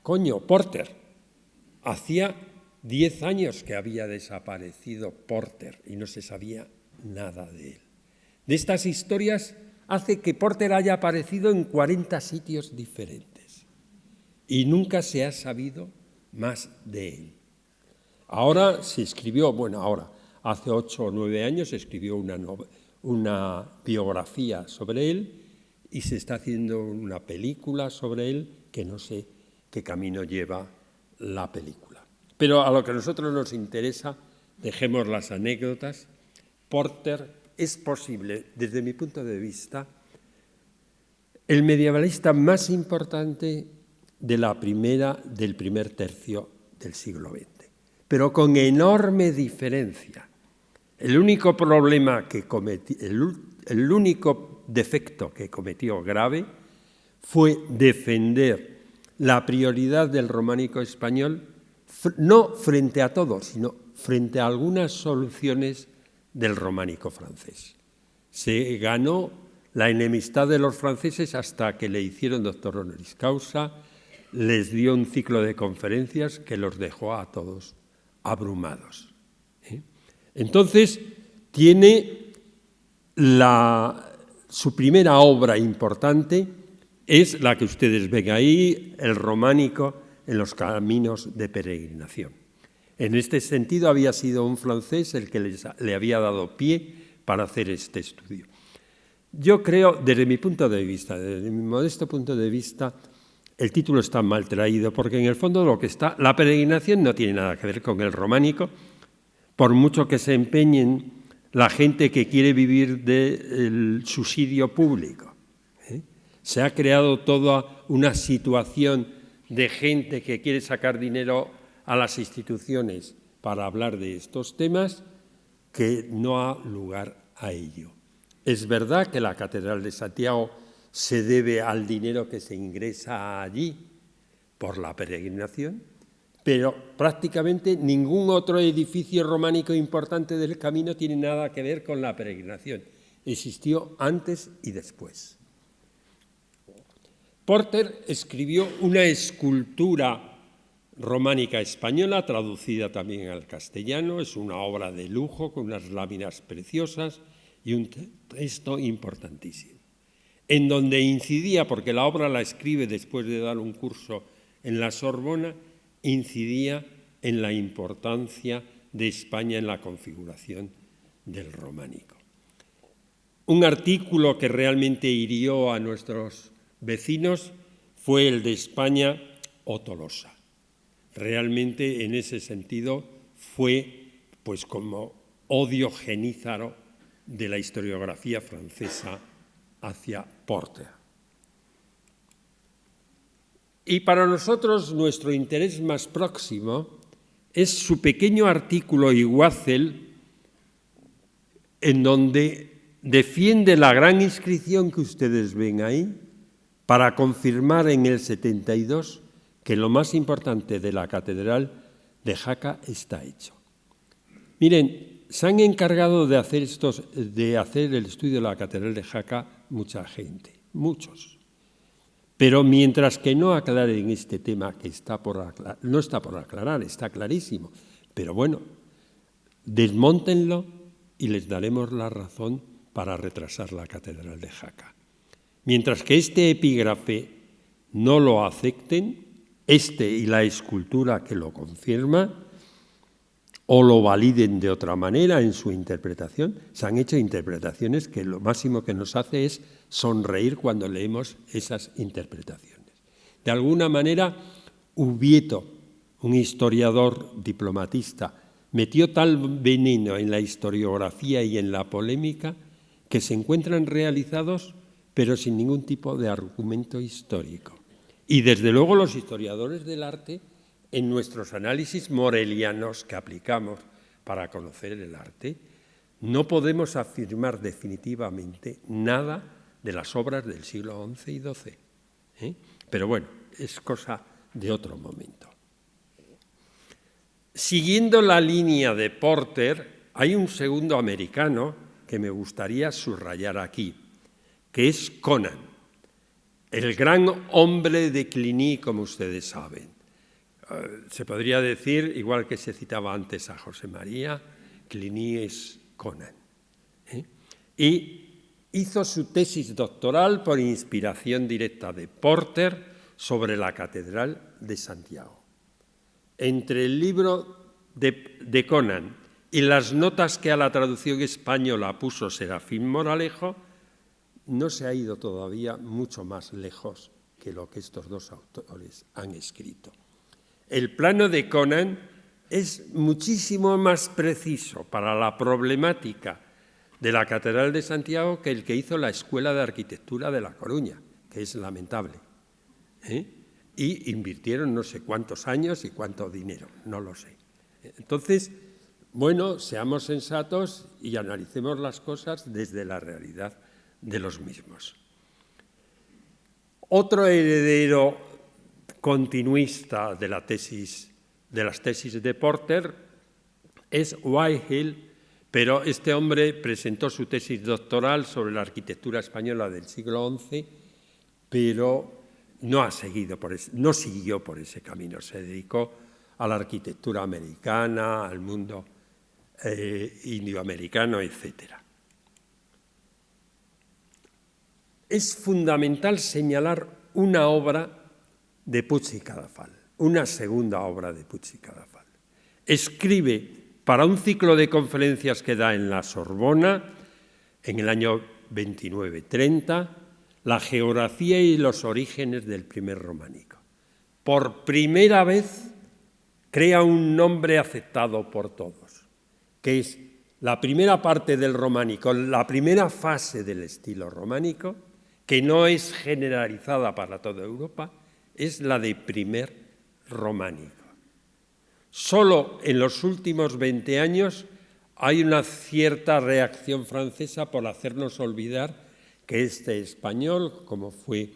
coño, Porter. Hacía 10 años que había desaparecido Porter y no se sabía nada de él. De estas historias hace que Porter haya aparecido en 40 sitios diferentes y nunca se ha sabido más de él. Ahora se escribió, hace 8 o 9 años se escribió una biografía sobre él y se está haciendo una película sobre él que no sé qué camino lleva la película. Pero a lo que a nosotros nos interesa, dejemos las anécdotas. Porter es posible, desde mi punto de vista, el medievalista más importante del primer tercio del siglo XX, pero con enorme diferencia. El único problema que cometió, el único defecto que cometió grave fue defender la prioridad del románico español, no frente a todo, sino frente a algunas soluciones del románico francés. Se ganó la enemistad de los franceses hasta que le hicieron doctor honoris causa, les dio un ciclo de conferencias que los dejó a todos abrumados. Entonces, tiene su primera obra importante, es la que ustedes ven ahí, el románico en los caminos de peregrinación. En este sentido, había sido un francés el que le había dado pie para hacer este estudio. Yo creo, desde mi punto de vista, desde mi modesto punto de vista, el título está mal traído, porque en el fondo lo que está, la peregrinación no tiene nada que ver con el románico, por mucho que se empeñen la gente que quiere vivir del subsidio público. Se ha creado toda una situación de gente que quiere sacar dinero a las instituciones para hablar de estos temas que no ha lugar a ello. Es verdad que la Catedral de Santiago se debe al dinero que se ingresa allí por la peregrinación, pero prácticamente ningún otro edificio románico importante del camino tiene nada que ver con la peregrinación. Existió antes y después. Porter escribió una escultura románica española, traducida también al castellano. Es una obra de lujo con unas láminas preciosas y un texto importantísimo, en donde incidía, porque la obra la escribe después de dar un curso en la Sorbona, incidía en la importancia de España en la configuración del románico. Un artículo que realmente hirió a nuestros vecinos fue el de España o Tolosa. Realmente en ese sentido fue pues como odio genízaro de la historiografía francesa hacia Porter. Y para nosotros nuestro interés más próximo es su pequeño artículo Iguazel, en donde defiende la gran inscripción que ustedes ven ahí para confirmar en el 72 que lo más importante de la Catedral de Jaca está hecho. Miren, se han encargado de hacer el estudio de la Catedral de Jaca mucha gente, muchos. Pero mientras que no aclaren este tema que no está por aclarar, está clarísimo, pero bueno, desmóntenlo y les daremos la razón para retrasar la Catedral de Jaca. Mientras que este epígrafe no lo acepten, y la escultura que lo confirma, o lo validen de otra manera en su interpretación, se han hecho interpretaciones que lo máximo que nos hace es sonreír cuando leemos esas interpretaciones. De alguna manera, Ubieto, un historiador diplomatista, metió tal veneno en la historiografía y en la polémica que se encuentran realizados pero sin ningún tipo de argumento histórico. Y desde luego los historiadores del arte, en nuestros análisis morelianos que aplicamos para conocer el arte, no podemos afirmar definitivamente nada de las obras del siglo XI y XII. Pero bueno, es cosa de otro momento. Siguiendo la línea de Porter, hay un segundo americano que me gustaría subrayar aquí, que es Conan. el gran hombre de Cluny, como ustedes saben. Se podría decir, igual que se citaba antes a José María, Cluny es Conan. Y hizo su tesis doctoral por inspiración directa de Porter sobre la Catedral de Santiago. Entre el libro de Conan y las notas que a la traducción española puso Serafín Moralejo, no se ha ido todavía mucho más lejos que lo que estos dos autores han escrito. El plano de Conan es muchísimo más preciso para la problemática de la Catedral de Santiago que el que hizo la Escuela de Arquitectura de La Coruña, que es lamentable. Y invirtieron no sé cuántos años y cuánto dinero, no lo sé. Entonces, bueno, seamos sensatos y analicemos las cosas desde la realidad de los mismos. Otro heredero continuista de las tesis de Porter es Whitehill, pero este hombre presentó su tesis doctoral sobre la arquitectura española del siglo XI, pero no siguió por ese camino, se dedicó a la arquitectura americana, al mundo indioamericano, etc. Es fundamental señalar una obra de Puig i Cadafal, una segunda obra de Puig i Cadafal. Escribe para un ciclo de conferencias que da en la Sorbona en el año 29-30, la geografía y los orígenes del primer románico. Por primera vez crea un nombre aceptado por todos, que es la primera parte del románico, la primera fase del estilo románico, que no es generalizada para toda Europa, es la de primer románico. Solo en los últimos 20 años hay una cierta reacción francesa por hacernos olvidar que este español, como fue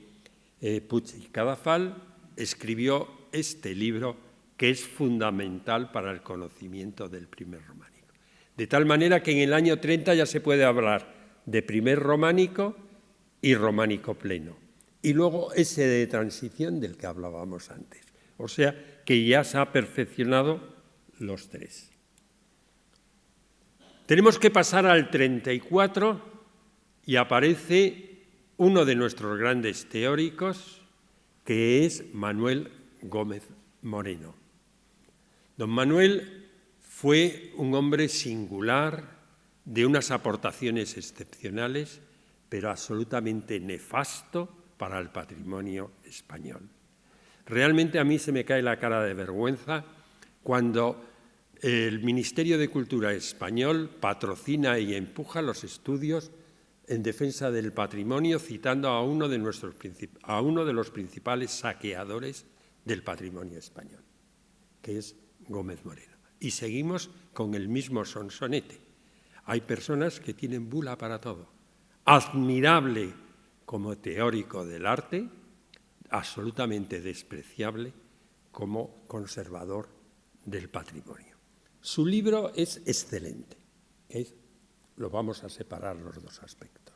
Puig i Cadafal, escribió este libro que es fundamental para el conocimiento del primer románico. De tal manera que en el año 30 ya se puede hablar de primer románico y románico pleno. Y luego ese de transición del que hablábamos antes. O sea, que ya se ha perfeccionado los tres. Tenemos que pasar al 34 y aparece uno de nuestros grandes teóricos, que es Manuel Gómez Moreno. Don Manuel fue un hombre singular, de unas aportaciones excepcionales, pero absolutamente nefasto para el patrimonio español. Realmente a mí se me cae la cara de vergüenza cuando el Ministerio de Cultura español patrocina y empuja los estudios en defensa del patrimonio, citando a uno de los principales saqueadores del patrimonio español, que es Gómez Moreno. Y seguimos con el mismo sonsonete. Hay personas que tienen bula para todo. Admirable como teórico del arte, absolutamente despreciable como conservador del patrimonio. Su libro es excelente. Lo vamos a separar los dos aspectos.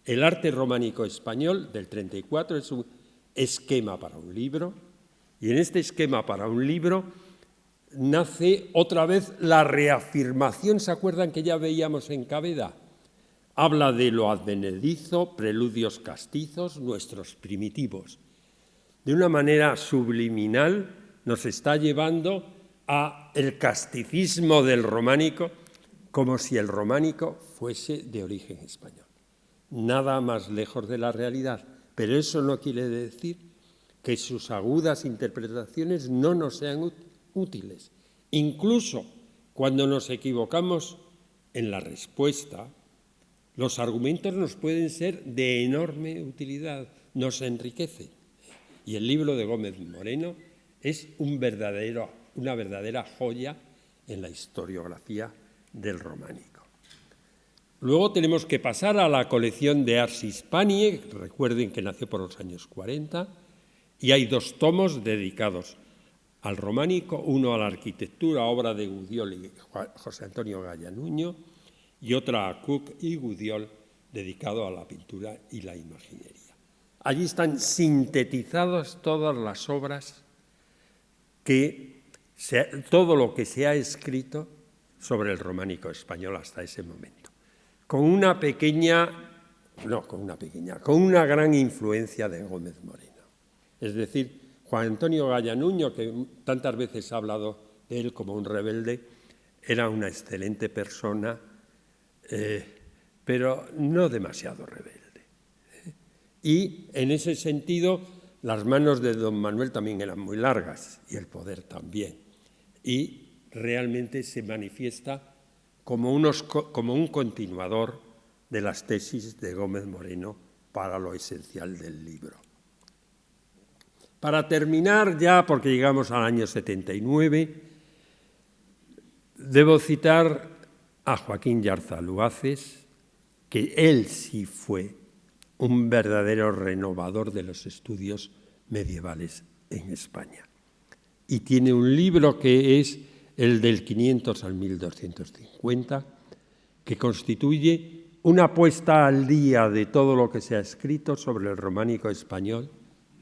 El arte románico español del 34 es un esquema para un libro, y en este esquema para un libro nace otra vez la reafirmación. ¿Se acuerdan que ya veíamos en Caveda? Habla de lo advenedizo, preludios castizos, nuestros primitivos. De una manera subliminal nos está llevando a el casticismo del románico, como si el románico fuese de origen español. Nada más lejos de la realidad, pero eso no quiere decir que sus agudas interpretaciones no nos sean útiles. Incluso cuando nos equivocamos en la respuesta, los argumentos nos pueden ser de enorme utilidad, nos enriquecen. Y el libro de Gómez Moreno es una verdadera joya en la historiografía del románico. Luego tenemos que pasar a la colección de Ars Hispaniae, recuerden que nació por los años 40, y hay 2 tomos dedicados al románico, uno a la arquitectura, obra de Gudiol y José Antonio Gallanuño, y otra a Cook y Gudiol, dedicado a la pintura y la imaginería. Allí están sintetizadas todas las obras todo lo que se ha escrito sobre el románico español hasta ese momento, con una gran influencia de Gómez Moreno. Es decir, Juan Antonio Gallanuño, que tantas veces ha hablado de él como un rebelde, era una excelente persona, pero no demasiado rebelde. Y en ese sentido, las manos de don Manuel también eran muy largas, y el poder también. Y realmente se manifiesta como un continuador de las tesis de Gómez Moreno para lo esencial del libro. Para terminar ya, porque llegamos al año 79, debo citar a Joaquín Yarza Luaces, que él sí fue un verdadero renovador de los estudios medievales en España. Y tiene un libro que es el del 500 al 1250, que constituye una puesta al día de todo lo que se ha escrito sobre el románico español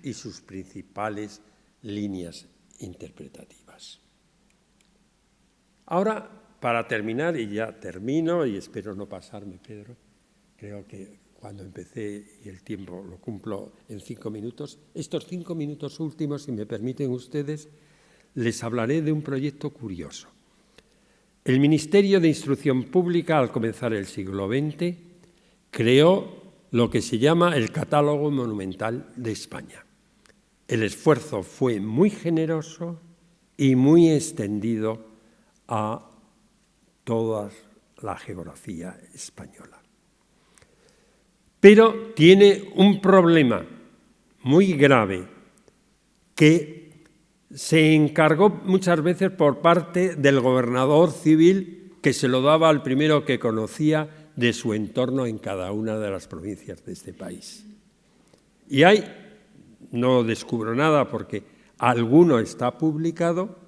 y sus principales líneas interpretativas. Ahora, para terminar, y ya termino, y espero no pasarme, Pedro, creo que cuando empecé y el tiempo lo cumplo en 5 minutos, estos 5 minutos últimos, si me permiten ustedes, les hablaré de un proyecto curioso. El Ministerio de Instrucción Pública, al comenzar el siglo XX, creó lo que se llama el Catálogo Monumental de España. El esfuerzo fue muy generoso y muy extendido a toda la geografía española. Pero tiene un problema muy grave que se encargó muchas veces por parte del gobernador civil, que se lo daba al primero que conocía de su entorno en cada una de las provincias de este país. Y no descubro nada porque alguno está publicado,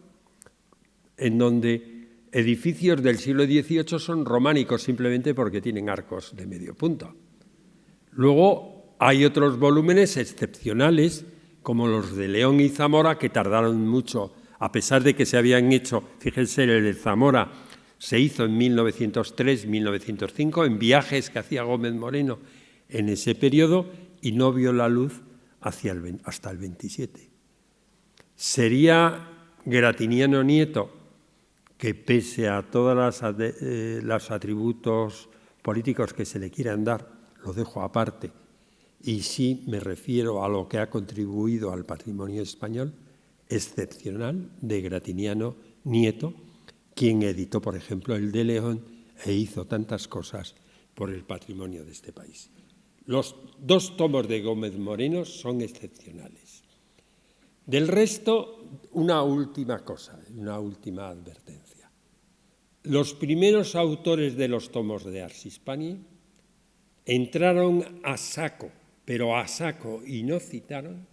en donde edificios del siglo XVIII son románicos simplemente porque tienen arcos de medio punto. Luego hay otros volúmenes excepcionales, como los de León y Zamora, que tardaron mucho, a pesar de que se habían hecho, fíjense, el de Zamora se hizo en 1903, 1905, en viajes que hacía Gómez Moreno en ese periodo, y no vio la luz hasta el 27. Sería Gratiniano Nieto, que pese a todos los atributos políticos que se le quieran dar, lo dejo aparte, y sí me refiero a lo que ha contribuido al patrimonio español, excepcional, de Gratiniano Nieto, quien editó, por ejemplo, el de León e hizo tantas cosas por el patrimonio de este país. Los 2 tomos de Gómez Moreno son excepcionales. Del resto, una última cosa, una última advertencia. Los primeros autores de los tomos de Ars Hispaniae entraron a saco, pero a saco, y no citaron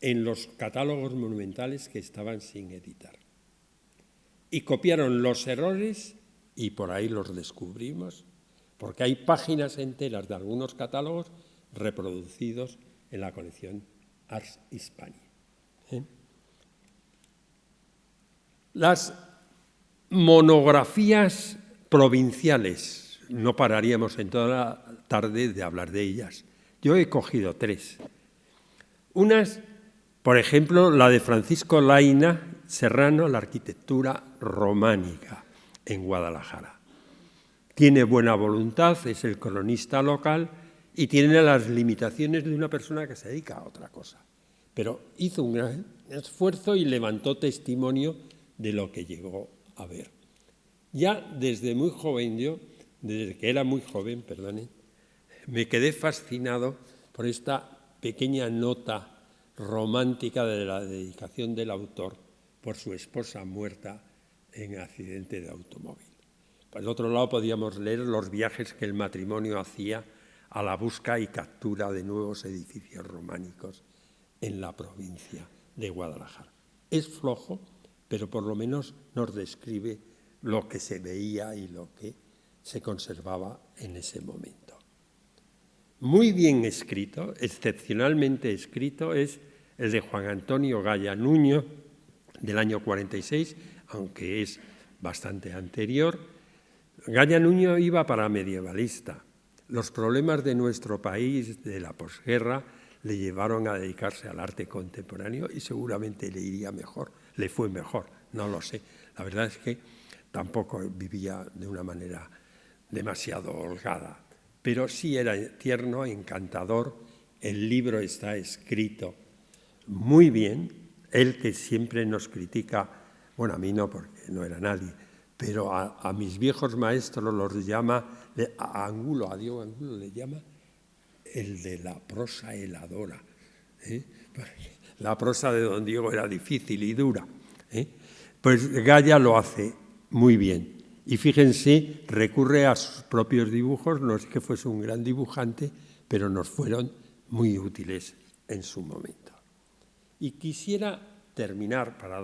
en los catálogos monumentales que estaban sin editar. Y copiaron los errores, y por ahí los descubrimos, porque hay páginas enteras de algunos catálogos reproducidos en la colección Ars Hispaniae. Las monografías provinciales, no pararíamos en toda la tarde de hablar de ellas. Yo he cogido 3. Unas, por ejemplo, la de Francisco Laina Serrano, la arquitectura románica en Guadalajara. Tiene buena voluntad, es el cronista local y tiene las limitaciones de una persona que se dedica a otra cosa. Pero hizo un gran esfuerzo y levantó testimonio de lo que llegó a ver. Ya desde muy joven desde que era muy joven, me quedé fascinado por esta pequeña nota romántica de la dedicación del autor por su esposa muerta en accidente de automóvil. Por el otro lado podíamos leer los viajes que el matrimonio hacía a la busca y captura de nuevos edificios románicos en la provincia de Guadalajara. Es flojo, pero por lo menos nos describe lo que se veía y lo que se conservaba en ese momento. muy bien escrito, excepcionalmente escrito, es el de Juan Antonio Gaya Nuño, del año 46, aunque es bastante anterior. Gaya Nuño iba para medievalista. Los problemas de nuestro país de la posguerra le llevaron a dedicarse al arte contemporáneo y seguramente le iría mejor, le fue mejor, no lo sé. La verdad es que tampoco vivía de una manera demasiado holgada, pero sí era tierno, encantador. El libro está escrito muy bien. Él, que siempre nos critica, bueno, a mí no, porque no era nadie, pero a mis viejos maestros los llama, a Diego Angulo le llama el de la prosa heladora. La prosa de don Diego era difícil y dura. Pues Gaya lo hace muy bien. Y fíjense, recurre a sus propios dibujos, no es que fuese un gran dibujante, pero nos fueron muy útiles en su momento. Y quisiera terminar, para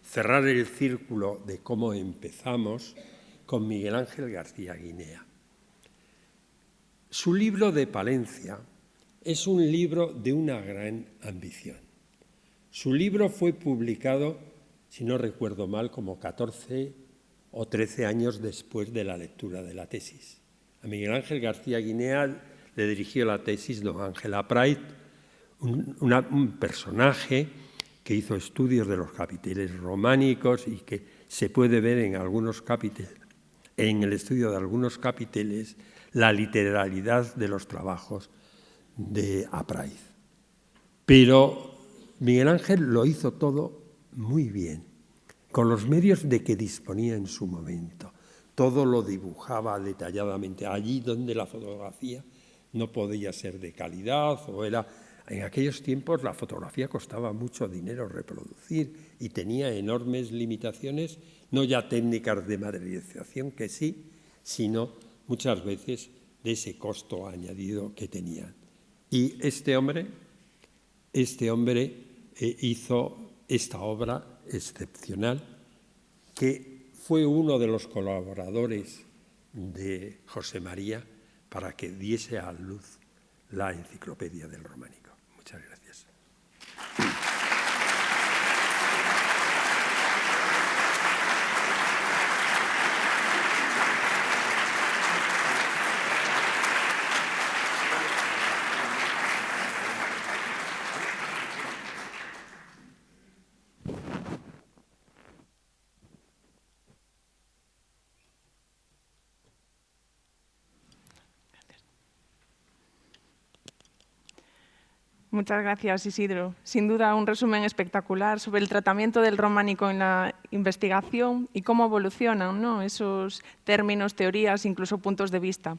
cerrar el círculo de cómo empezamos, con Miguel Ángel García Guinea. Su libro de Palencia es un libro de una gran ambición. Su libro fue publicado, si no recuerdo mal, como 14 o 13 años después de la lectura de la tesis. A Miguel Ángel García Guinea le dirigió la tesis don Ángela Prait, un personaje que hizo estudios de los capiteles románicos y que se puede ver en algunos capiteles, en el estudio de algunos capiteles, la literalidad de los trabajos de Apraiz. Pero Miguel Ángel lo hizo todo muy bien, con los medios de que disponía en su momento. Todo lo dibujaba detalladamente, allí donde la fotografía no podía ser de calidad o era... En aquellos tiempos la fotografía costaba mucho dinero reproducir y tenía enormes limitaciones, no ya técnicas de materialización, que sí, sino muchas veces de ese costo añadido que tenían. Y este hombre hizo esta obra excepcional, que fue uno de los colaboradores de José María para que diese a luz la Enciclopedia del Románico. Muchas gracias. Muchas gracias, Isidro. Sin duda, un resumen espectacular sobre el tratamiento del románico en la investigación y cómo evolucionan, ¿no?, esos términos, teorías, incluso puntos de vista.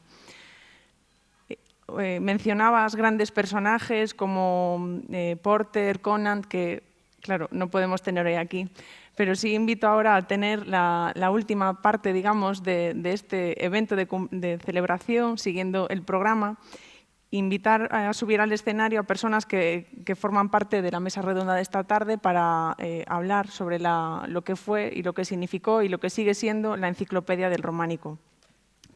Mencionabas grandes personajes como Porter, Conant, que, claro, no podemos tener hoy aquí, pero sí invito ahora a tener la última parte, digamos, de este evento de celebración, siguiendo el programa. Invitar a subir al escenario a personas que forman parte de la mesa redonda de esta tarde para hablar sobre lo que fue y lo que significó y lo que sigue siendo la Enciclopedia del Románico.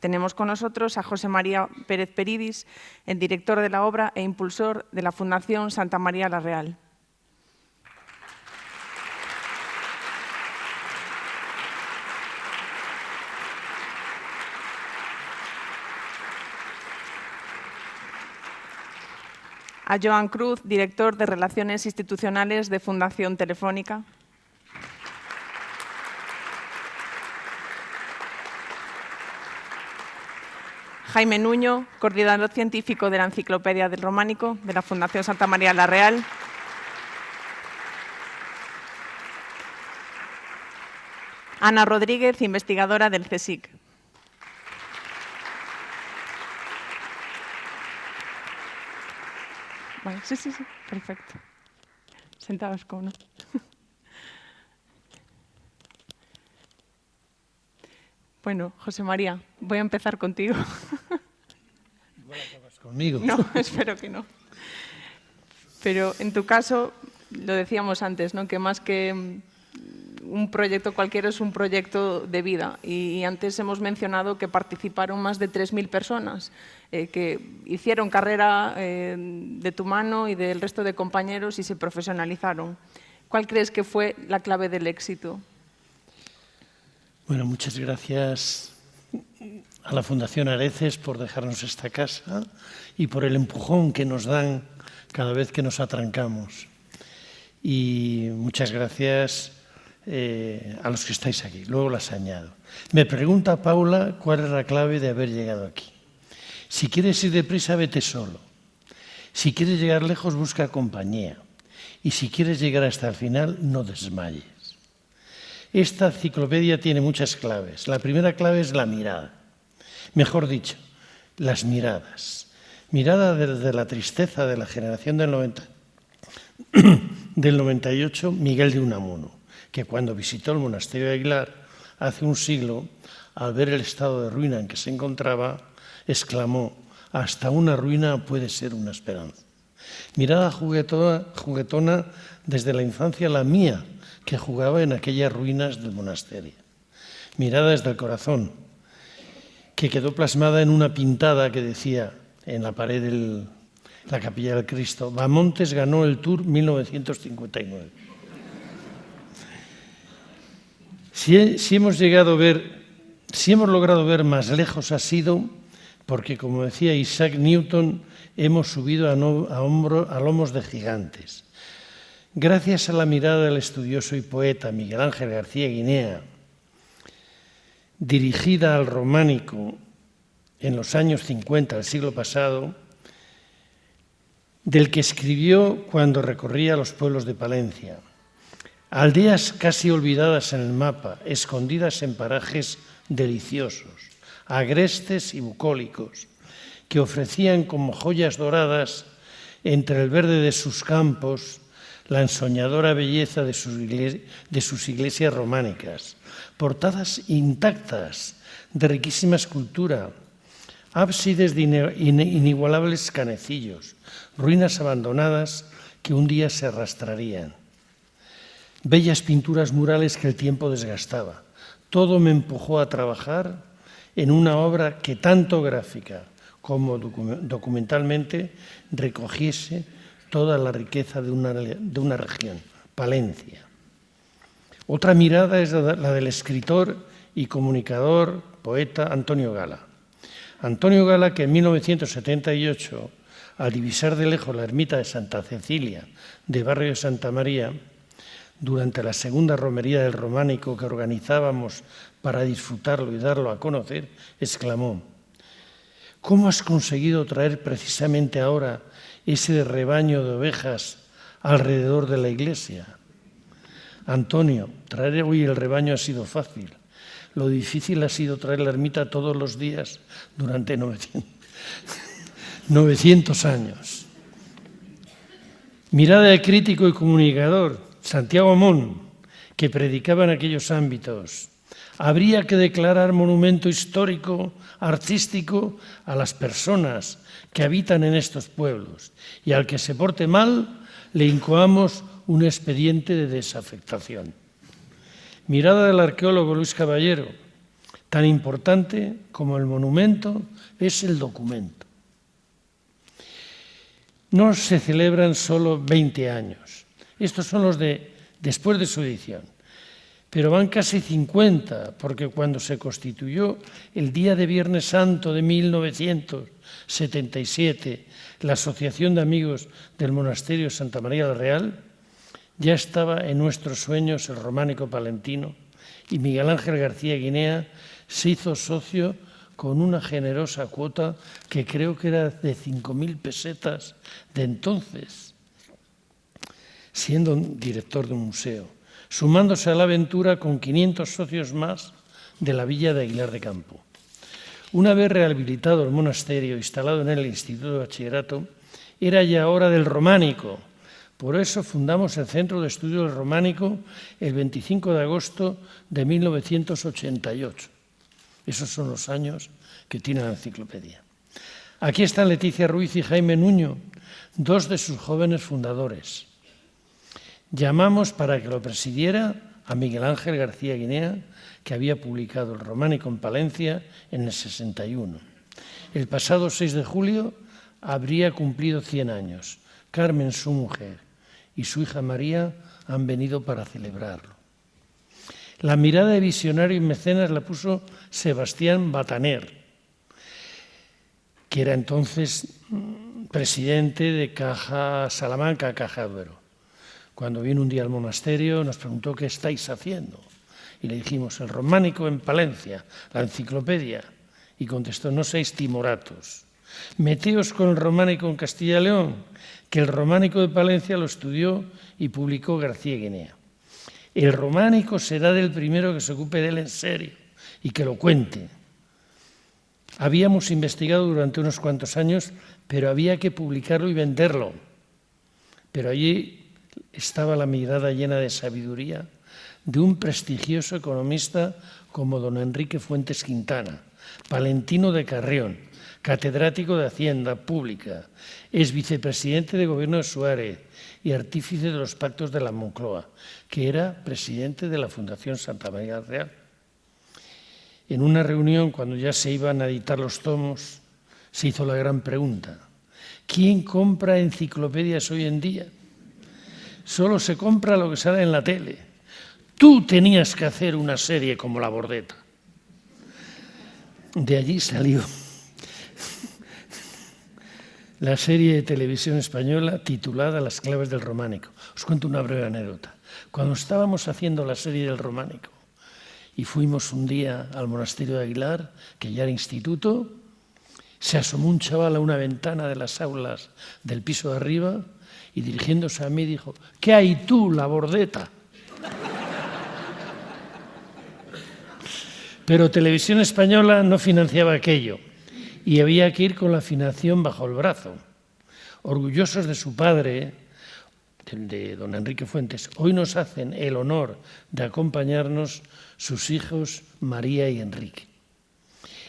Tenemos con nosotros a José María Pérez Peridis, el director de la obra e impulsor de la Fundación Santa María la Real. A Joan Cruz, director de Relaciones Institucionales de Fundación Telefónica. Jaime Nuño, coordinador científico de la Enciclopedia del Románico de la Fundación Santa María la Real. Ana Rodríguez, investigadora del CSIC. Bueno, sí, perfecto. Sentados como no. Bueno, José María, voy a empezar contigo. Igual acabas conmigo. No, espero que no. Pero en tu caso, lo decíamos antes, ¿no?, que más que un proyecto cualquiera es un proyecto de vida. Y antes hemos mencionado que participaron más de 3.000 personas que hicieron carrera de tu mano y del resto de compañeros y se profesionalizaron. ¿Cuál crees que fue la clave del éxito? Bueno, muchas gracias a la Fundación Areces por dejarnos esta casa y por el empujón que nos dan cada vez que nos atrancamos. Y muchas gracias a los que estáis aquí. Luego las añado. Me pregunta Paula cuál es la clave de haber llegado aquí. Si quieres ir deprisa, vete solo. Si quieres llegar lejos, busca compañía. Y si quieres llegar hasta el final, no desmayes. Esta enciclopedia tiene muchas claves. La primera clave es la mirada. Mejor dicho, las miradas. Mirada desde la tristeza de la generación del 98, Miguel de Unamuno, que cuando visitó el monasterio de Aguilar hace un siglo, al ver el estado de ruina en que se encontraba, exclamó: hasta una ruina puede ser una esperanza. Mirada juguetona desde la infancia, la mía, que jugaba en aquellas ruinas del monasterio. Mirada desde el corazón, que quedó plasmada en una pintada que decía en la pared de la Capilla del Cristo: Bamontes ganó el Tour 1959. Si hemos logrado ver más lejos ha sido porque, como decía Isaac Newton, hemos subido a lomos de gigantes. Gracias a la mirada del estudioso y poeta Miguel Ángel García Guinea, dirigida al románico en los años 50 del siglo pasado, del que escribió cuando recorría los pueblos de Palencia. Aldeas casi olvidadas en el mapa, escondidas en parajes deliciosos, agrestes y bucólicos, que ofrecían como joyas doradas entre el verde de sus campos la ensoñadora belleza de sus iglesias románicas, portadas intactas de riquísima escultura, ábsides de inigualables canecillos, ruinas abandonadas que un día se arrastrarían, bellas pinturas murales que el tiempo desgastaba. Todo me empujó a trabajar en una obra que tanto gráfica como documentalmente recogiese toda la riqueza de una región, Palencia. Otra mirada es la del escritor y comunicador, poeta Antonio Gala. Antonio Gala, que en 1978, al divisar de lejos la ermita de Santa Cecilia de Barrio de Santa María, durante la segunda romería del románico que organizábamos para disfrutarlo y darlo a conocer, exclamó: ¿cómo has conseguido traer precisamente ahora ese rebaño de ovejas alrededor de la iglesia? Antonio, traer hoy el rebaño ha sido fácil. Lo difícil ha sido traer la ermita todos los días durante 900 años. Mirada de crítico y comunicador, Santiago Amón, que predicaba en aquellos ámbitos: habría que declarar monumento histórico, artístico, a las personas que habitan en estos pueblos, y al que se porte mal le incoamos un expediente de desafectación. Mirada del arqueólogo Luis Caballero: tan importante como el monumento es el documento. No se celebran solo 20 años. Estos son los de después de su edición. Pero van casi 50, porque cuando se constituyó el día de Viernes Santo de 1977 la Asociación de Amigos del Monasterio Santa María del Real, ya estaba en nuestros sueños el románico palentino y Miguel Ángel García Guinea se hizo socio con una generosa cuota que creo que era de 5.000 pesetas de entonces, siendo director de un museo, sumándose a la aventura con 500 socios más de la villa de Aguilar de Campo. Una vez rehabilitado el monasterio, instalado en él el Instituto de Bachillerato, era ya hora del románico. Por eso fundamos el Centro de Estudio del Románico el 25 de agosto de 1988. Esos son los años que tiene la enciclopedia. Aquí están Leticia Ruiz y Jaime Nuño, dos de sus jóvenes fundadores. Llamamos para que lo presidiera a Miguel Ángel García Guinea, que había publicado el Románico en Palencia en el 61. El pasado 6 de julio habría cumplido 100 años. Carmen, su mujer, y su hija María han venido para celebrarlo. La mirada de visionario y mecenas la puso Sebastián Bataner, que era entonces presidente de Caja Salamanca, Caja Duero. Cuando vino un día al monasterio nos preguntó qué estáis haciendo. Y le dijimos, el Románico en Palencia, la enciclopedia. Y contestó, no seáis timoratos. Meteos con el Románico en Castilla y León, que el Románico de Palencia lo estudió y publicó García Guinea. El Románico será del primero que se ocupe de él en serio y que lo cuente. Habíamos investigado durante unos cuantos años, pero había que publicarlo y venderlo. Pero allí estaba la mirada llena de sabiduría de un prestigioso economista como don Enrique Fuentes Quintana, palentino de Carrión, catedrático de Hacienda Pública, ex vicepresidente de Gobierno de Suárez y artífice de los pactos de la Moncloa, que era presidente de la Fundación Santa María Real. En una reunión, cuando ya se iban a editar los tomos, se hizo la gran pregunta: ¿quién compra enciclopedias hoy en día? Solo se compra lo que sale en la tele. Tú tenías que hacer una serie como La Bordeta. De allí salió la serie de televisión española titulada Las claves del Románico. Os cuento una breve anécdota. Cuando estábamos haciendo la serie del Románico y fuimos un día al monasterio de Aguilar, que ya era instituto, se asomó un chaval a una ventana de las aulas del piso de arriba y dirigiéndose a mí dijo, ¿qué hay tú, La Bordeta? Pero Televisión Española no financiaba aquello y había que ir con la financiación bajo el brazo. Orgullosos de su padre, de don Enrique Fuentes, hoy nos hacen el honor de acompañarnos sus hijos María y Enrique.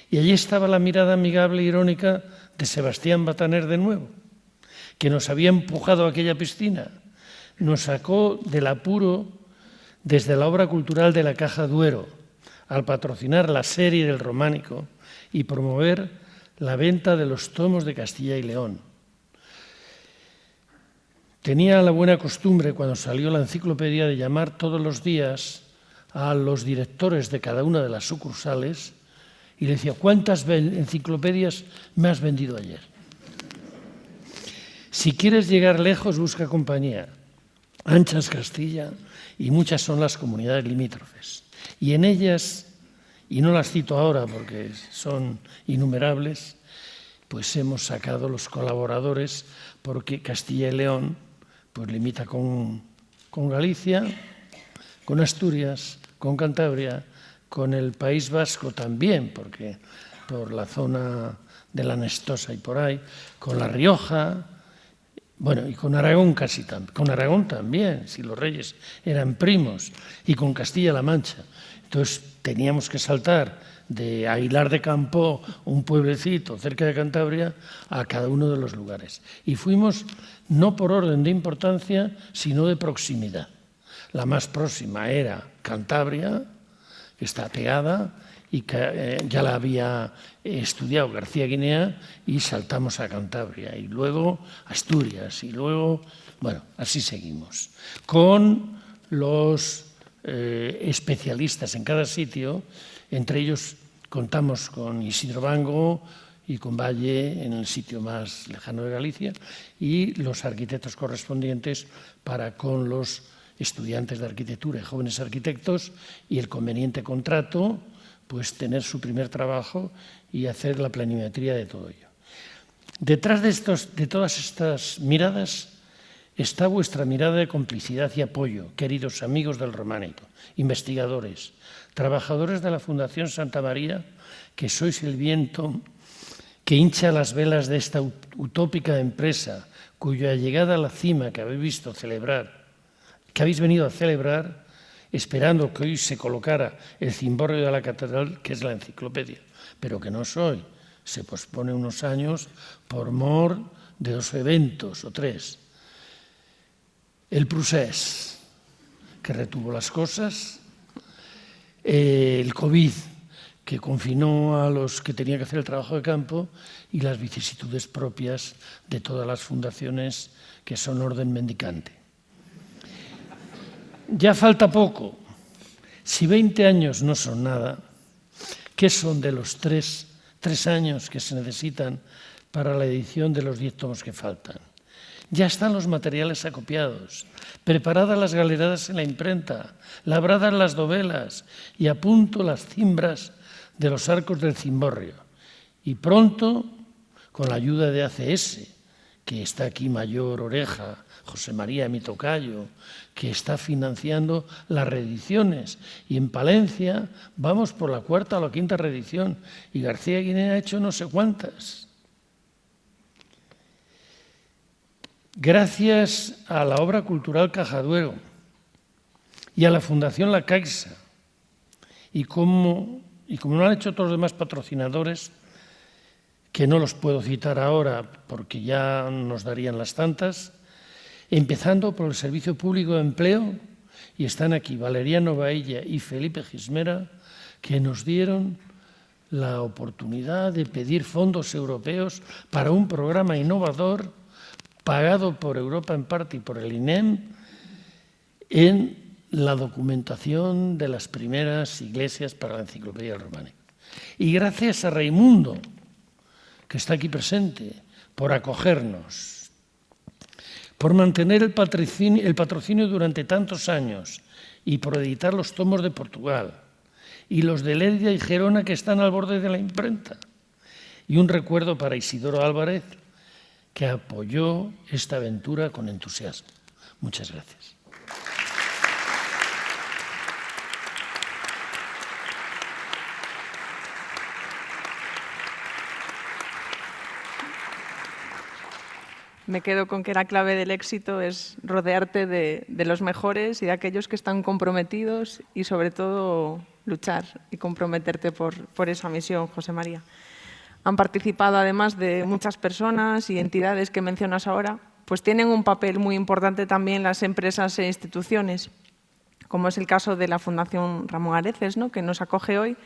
Y allí estaba la mirada amigable e irónica de Sebastián Bataner de nuevo, que nos había empujado a aquella piscina, nos sacó del apuro desde la obra cultural de la Caja Duero, al patrocinar la serie del Románico y promover la venta de los tomos de Castilla y León. Tenía la buena costumbre, cuando salió la enciclopedia, de llamar todos los días a los directores de cada una de las sucursales y le decía, ¿cuántas enciclopedias me has vendido ayer? Si quieres llegar lejos, busca compañía. Ancha es Castilla y muchas son las comunidades limítrofes. Y en ellas, y no las cito ahora porque son innumerables, pues hemos sacado los colaboradores, porque Castilla y León pues limita con Galicia, con Asturias, con Cantabria, con el País Vasco también, porque por la zona de la Nestosa y por ahí, con La Rioja, bueno, y con Aragón casi también, con Aragón también, si los reyes eran primos, y con Castilla-La Mancha. Entonces teníamos que saltar de Aguilar de Campo, un pueblecito cerca de Cantabria, a cada uno de los lugares. Y fuimos no por orden de importancia, sino de proximidad. La más próxima era Cantabria, que está pegada, y que ya la había estudiado García Guinea, y saltamos a Cantabria, y luego Asturias, y luego, bueno, así seguimos. Con los especialistas en cada sitio, entre ellos contamos con Isidro Bango y con Valle en el sitio más lejano de Galicia, y los arquitectos correspondientes para con los estudiantes de arquitectura y jóvenes arquitectos, y el conveniente contrato, pues tener su primer trabajo y hacer la planimetría de todo ello. Detrás de todas estas miradas está vuestra mirada de complicidad y apoyo, queridos amigos del Románico, investigadores, trabajadores de la Fundación Santa María, que sois el viento que hincha las velas de esta utópica empresa, cuya llegada a la cima que habéis venido a celebrar, esperando que hoy se colocara el cimborrio de la catedral, que es la enciclopedia, pero que no es hoy, se pospone unos años por mor de 2 eventos o 3. El procés, que retuvo las cosas, el COVID, que confinó a los que tenían que hacer el trabajo de campo, y las vicisitudes propias de todas las fundaciones que son orden mendicante. Ya falta poco. Si 20 años no son nada, ¿qué son de los tres años que se necesitan para la edición de los 10 tomos que faltan? Ya están los materiales acopiados, preparadas las galeradas en la imprenta, labradas las dovelas y a punto las cimbras de los arcos del cimborrio. Y pronto, con la ayuda de ACS, que está aquí Mayor Oreja, José María mi tocayo, que está financiando las reediciones. Y en Palencia vamos por la 4ª o la 5ª reedición y García Guinea ha hecho no sé cuántas. Gracias a la Obra Cultural Cajaduero y a la Fundación La Caixa, y como no han hecho todos los demás patrocinadores, que no los puedo citar ahora porque ya nos darían las tantas, empezando por el Servicio Público de Empleo, y están aquí Valeriano Bailla y Felipe Gismera, que nos dieron la oportunidad de pedir fondos europeos para un programa innovador pagado por Europa en parte y por el INEM en la documentación de las primeras iglesias para la enciclopedia románica. Y gracias a Raimundo, que está aquí presente, por acogernos, por mantener el patrocinio durante tantos años y por editar los tomos de Portugal y los de Lérida y Gerona que están al borde de la imprenta. Y un recuerdo para Isidoro Álvarez, que apoyó esta aventura con entusiasmo. Muchas gracias. Me quedo con que la clave del éxito es rodearte de los mejores y de aquellos que están comprometidos y, sobre todo, luchar y comprometerte por esa misión, José María. Han participado, además de muchas personas y entidades que mencionas ahora, pues tienen un papel muy importante también las empresas e instituciones, como es el caso de la Fundación Ramón Areces, ¿no?, que nos acoge hoy,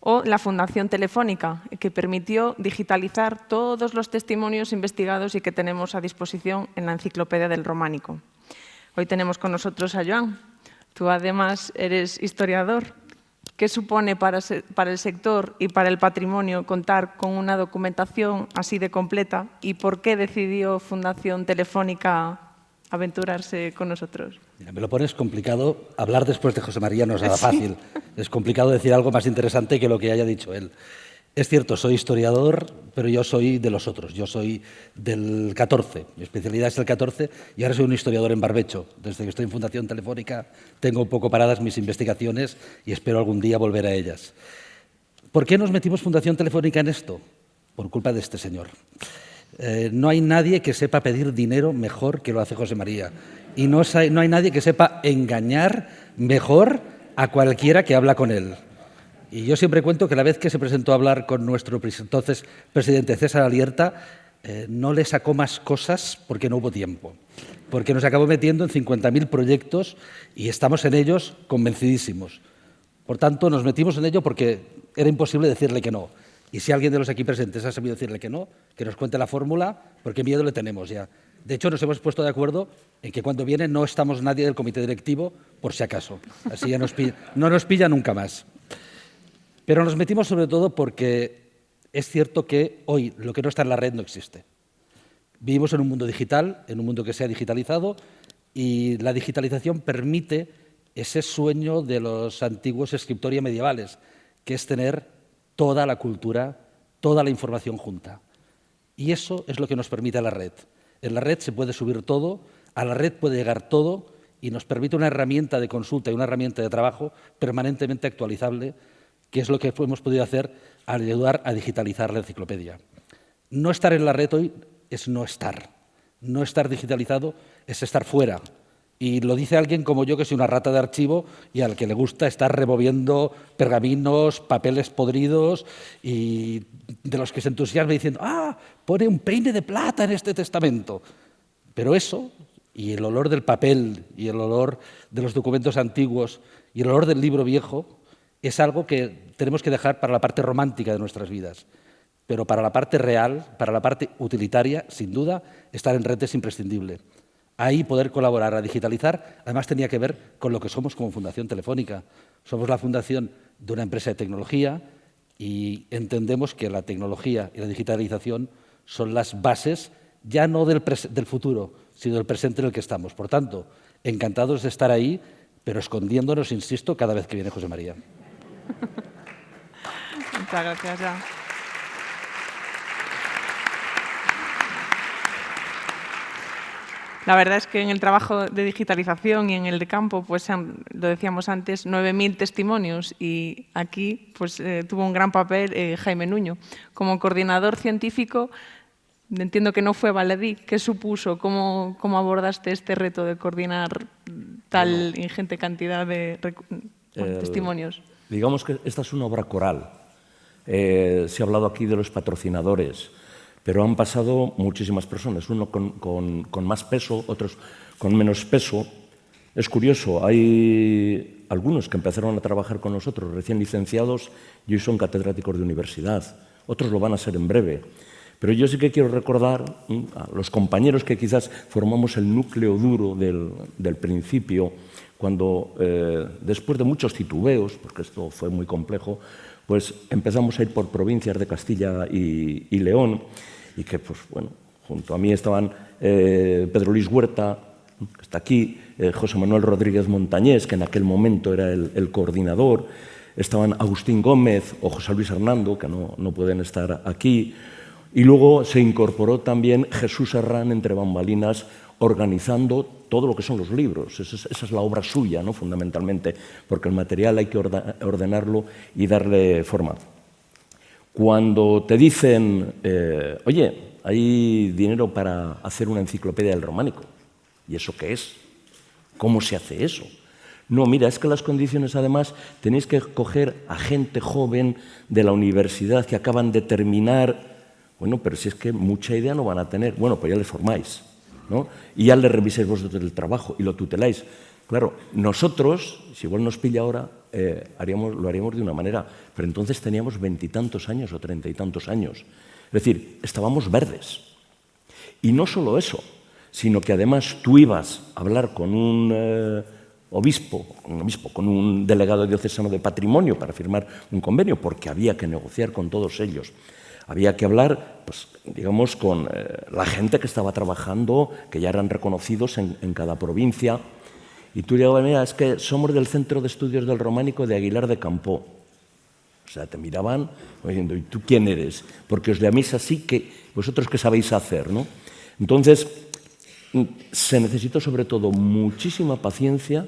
o la Fundación Telefónica, que permitió digitalizar todos los testimonios investigados y que tenemos a disposición en la Enciclopedia del Románico. Hoy tenemos con nosotros a Joan. Tú, además, eres historiador. ¿Qué supone para el sector y para el patrimonio contar con una documentación así de completa? ¿Y por qué decidió Fundación Telefónica aventurarse con nosotros? Mira, me lo pones complicado. Hablar después de José María no es nada fácil. Es complicado decir algo más interesante que lo que haya dicho él. Es cierto, soy historiador, pero yo soy de los otros. Yo soy del 14. Mi especialidad es el 14 y ahora soy un historiador en barbecho. Desde que estoy en Fundación Telefónica tengo un poco paradas mis investigaciones y espero algún día volver a ellas. ¿Por qué nos metimos Fundación Telefónica en esto? Por culpa de este señor. No hay nadie que sepa pedir dinero mejor que lo hace José María. Y no hay nadie que sepa engañar mejor a cualquiera que habla con él. Y yo siempre cuento que la vez que se presentó a hablar con nuestro entonces presidente César Alierta, no le sacó más cosas porque no hubo tiempo. Porque nos acabó metiendo en 50.000 proyectos y estamos en ellos convencidísimos. Por tanto, nos metimos en ello porque era imposible decirle que no. Y si alguien de los aquí presentes ha sabido decirle que no, que nos cuente la fórmula, porque miedo le tenemos ya. De hecho, nos hemos puesto de acuerdo en que cuando viene no estamos nadie del comité directivo, por si acaso. Así ya no nos pilla nunca más. Pero nos metimos sobre todo porque es cierto que hoy lo que no está en la red no existe. Vivimos en un mundo digital, en un mundo que se ha digitalizado, y la digitalización permite ese sueño de los antiguos scriptoria medievales, que es tener toda la cultura, toda la información junta. Y eso es lo que nos permite la red. En la red se puede subir todo, a la red puede llegar todo y nos permite una herramienta de consulta y una herramienta de trabajo permanentemente actualizable, que es lo que hemos podido hacer al ayudar a digitalizar la enciclopedia. No estar en la red hoy es no estar. No estar digitalizado es estar fuera. Y lo dice alguien como yo, que soy una rata de archivo y al que le gusta estar removiendo pergaminos, papeles podridos y de los que se entusiasma diciendo «¡Ah, pone un peine de plata en este testamento!». Pero eso Y el olor del papel y el olor de los documentos antiguos y el olor del libro viejo es algo que tenemos que dejar para la parte romántica de nuestras vidas. Pero para la parte real, para la parte utilitaria, sin duda, estar en red es imprescindible. Ahí poder colaborar a digitalizar, además tenía que ver con lo que somos como Fundación Telefónica. Somos la fundación de una empresa de tecnología y entendemos que la tecnología y la digitalización son las bases ya no del futuro, sino del presente en el que estamos. Por tanto, encantados de estar ahí, pero escondiéndonos, insisto, cada vez que viene José María. Muchas gracias, Joan. La verdad es que en el trabajo de digitalización y en el de campo, pues lo decíamos antes, 9.000 testimonios y aquí pues, tuvo un gran papel Jaime Nuño. Como coordinador científico, entiendo que no fue baladí. ¿Qué supuso? ¿Cómo abordaste este reto de coordinar tal ingente cantidad de testimonios? Digamos que esta es una obra coral. Se ha hablado aquí de los patrocinadores, pero han pasado muchísimas personas, uno con más peso, otros con menos peso. Es curioso, hay algunos que empezaron a trabajar con nosotros recién licenciados y hoy son catedráticos de universidad, otros lo van a ser en breve. Pero yo sí que quiero recordar a los compañeros que quizás formamos el núcleo duro del principio, cuando después de muchos titubeos, porque esto fue muy complejo, pues empezamos a ir por provincias de Castilla y León, y que, pues bueno, junto a mí estaban Pedro Luis Huerta, que está aquí, José Manuel Rodríguez Montañés, que en aquel momento era el coordinador, estaban Agustín Gómez o José Luis Hernando, que no pueden estar aquí, y luego se incorporó también Jesús Herrán entre bambalinas, organizando todo lo que son los libros. Esa es la obra suya, ¿no? Fundamentalmente, porque el material hay que ordenarlo y darle forma. Cuando te dicen, oye, hay dinero para hacer una enciclopedia del románico, ¿y eso qué es? ¿Cómo se hace eso? No, mira, es que las condiciones, además, tenéis que coger a gente joven de la universidad que acaban de terminar. Bueno, pero si es que mucha idea no van a tener. Bueno, pues ya les formáis, ¿no? Y ya les reviséis vosotros el trabajo y lo tuteláis. Claro, nosotros, si igual nos pilla ahora, lo haríamos de una manera, pero entonces teníamos 20 y tantos años o 30 y tantos años. Es decir, estábamos verdes. Y no solo eso, sino que además tú ibas a hablar con un obispo, con un delegado diocesano de patrimonio para firmar un convenio, porque había que negociar con todos ellos. Había que hablar, pues, digamos, con la gente que estaba trabajando, que ya eran reconocidos en cada provincia. Y tú llegabas, mira, es que somos del Centro de Estudios del Románico de Aguilar de Campoo. O sea, te miraban diciendo, ¿y tú quién eres? Porque os llaméis así, que vosotros qué sabéis hacer, ¿no? Entonces, se necesitó sobre todo muchísima paciencia,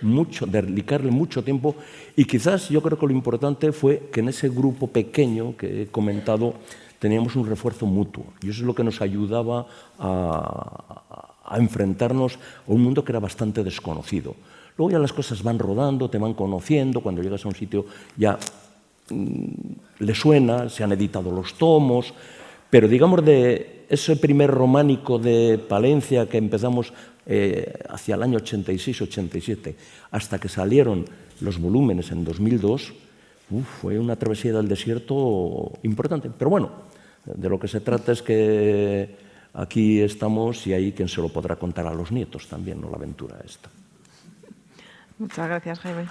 dedicarle mucho tiempo, y quizás yo creo que lo importante fue que en ese grupo pequeño que he comentado teníamos un refuerzo mutuo, y eso es lo que nos ayudaba a enfrentarnos a un mundo que era bastante desconocido. Luego ya las cosas van rodando, te van conociendo, cuando llegas a un sitio ya le suena, se han editado los tomos, pero digamos de ese primer románico de Palencia que empezamos hacia el año 86-87, hasta que salieron los volúmenes en 2002, fue una travesía del desierto importante. Pero bueno, de lo que se trata es que aquí estamos y hay quien se lo podrá contar a los nietos también, ¿no? La aventura esta. Muchas gracias, Jaime.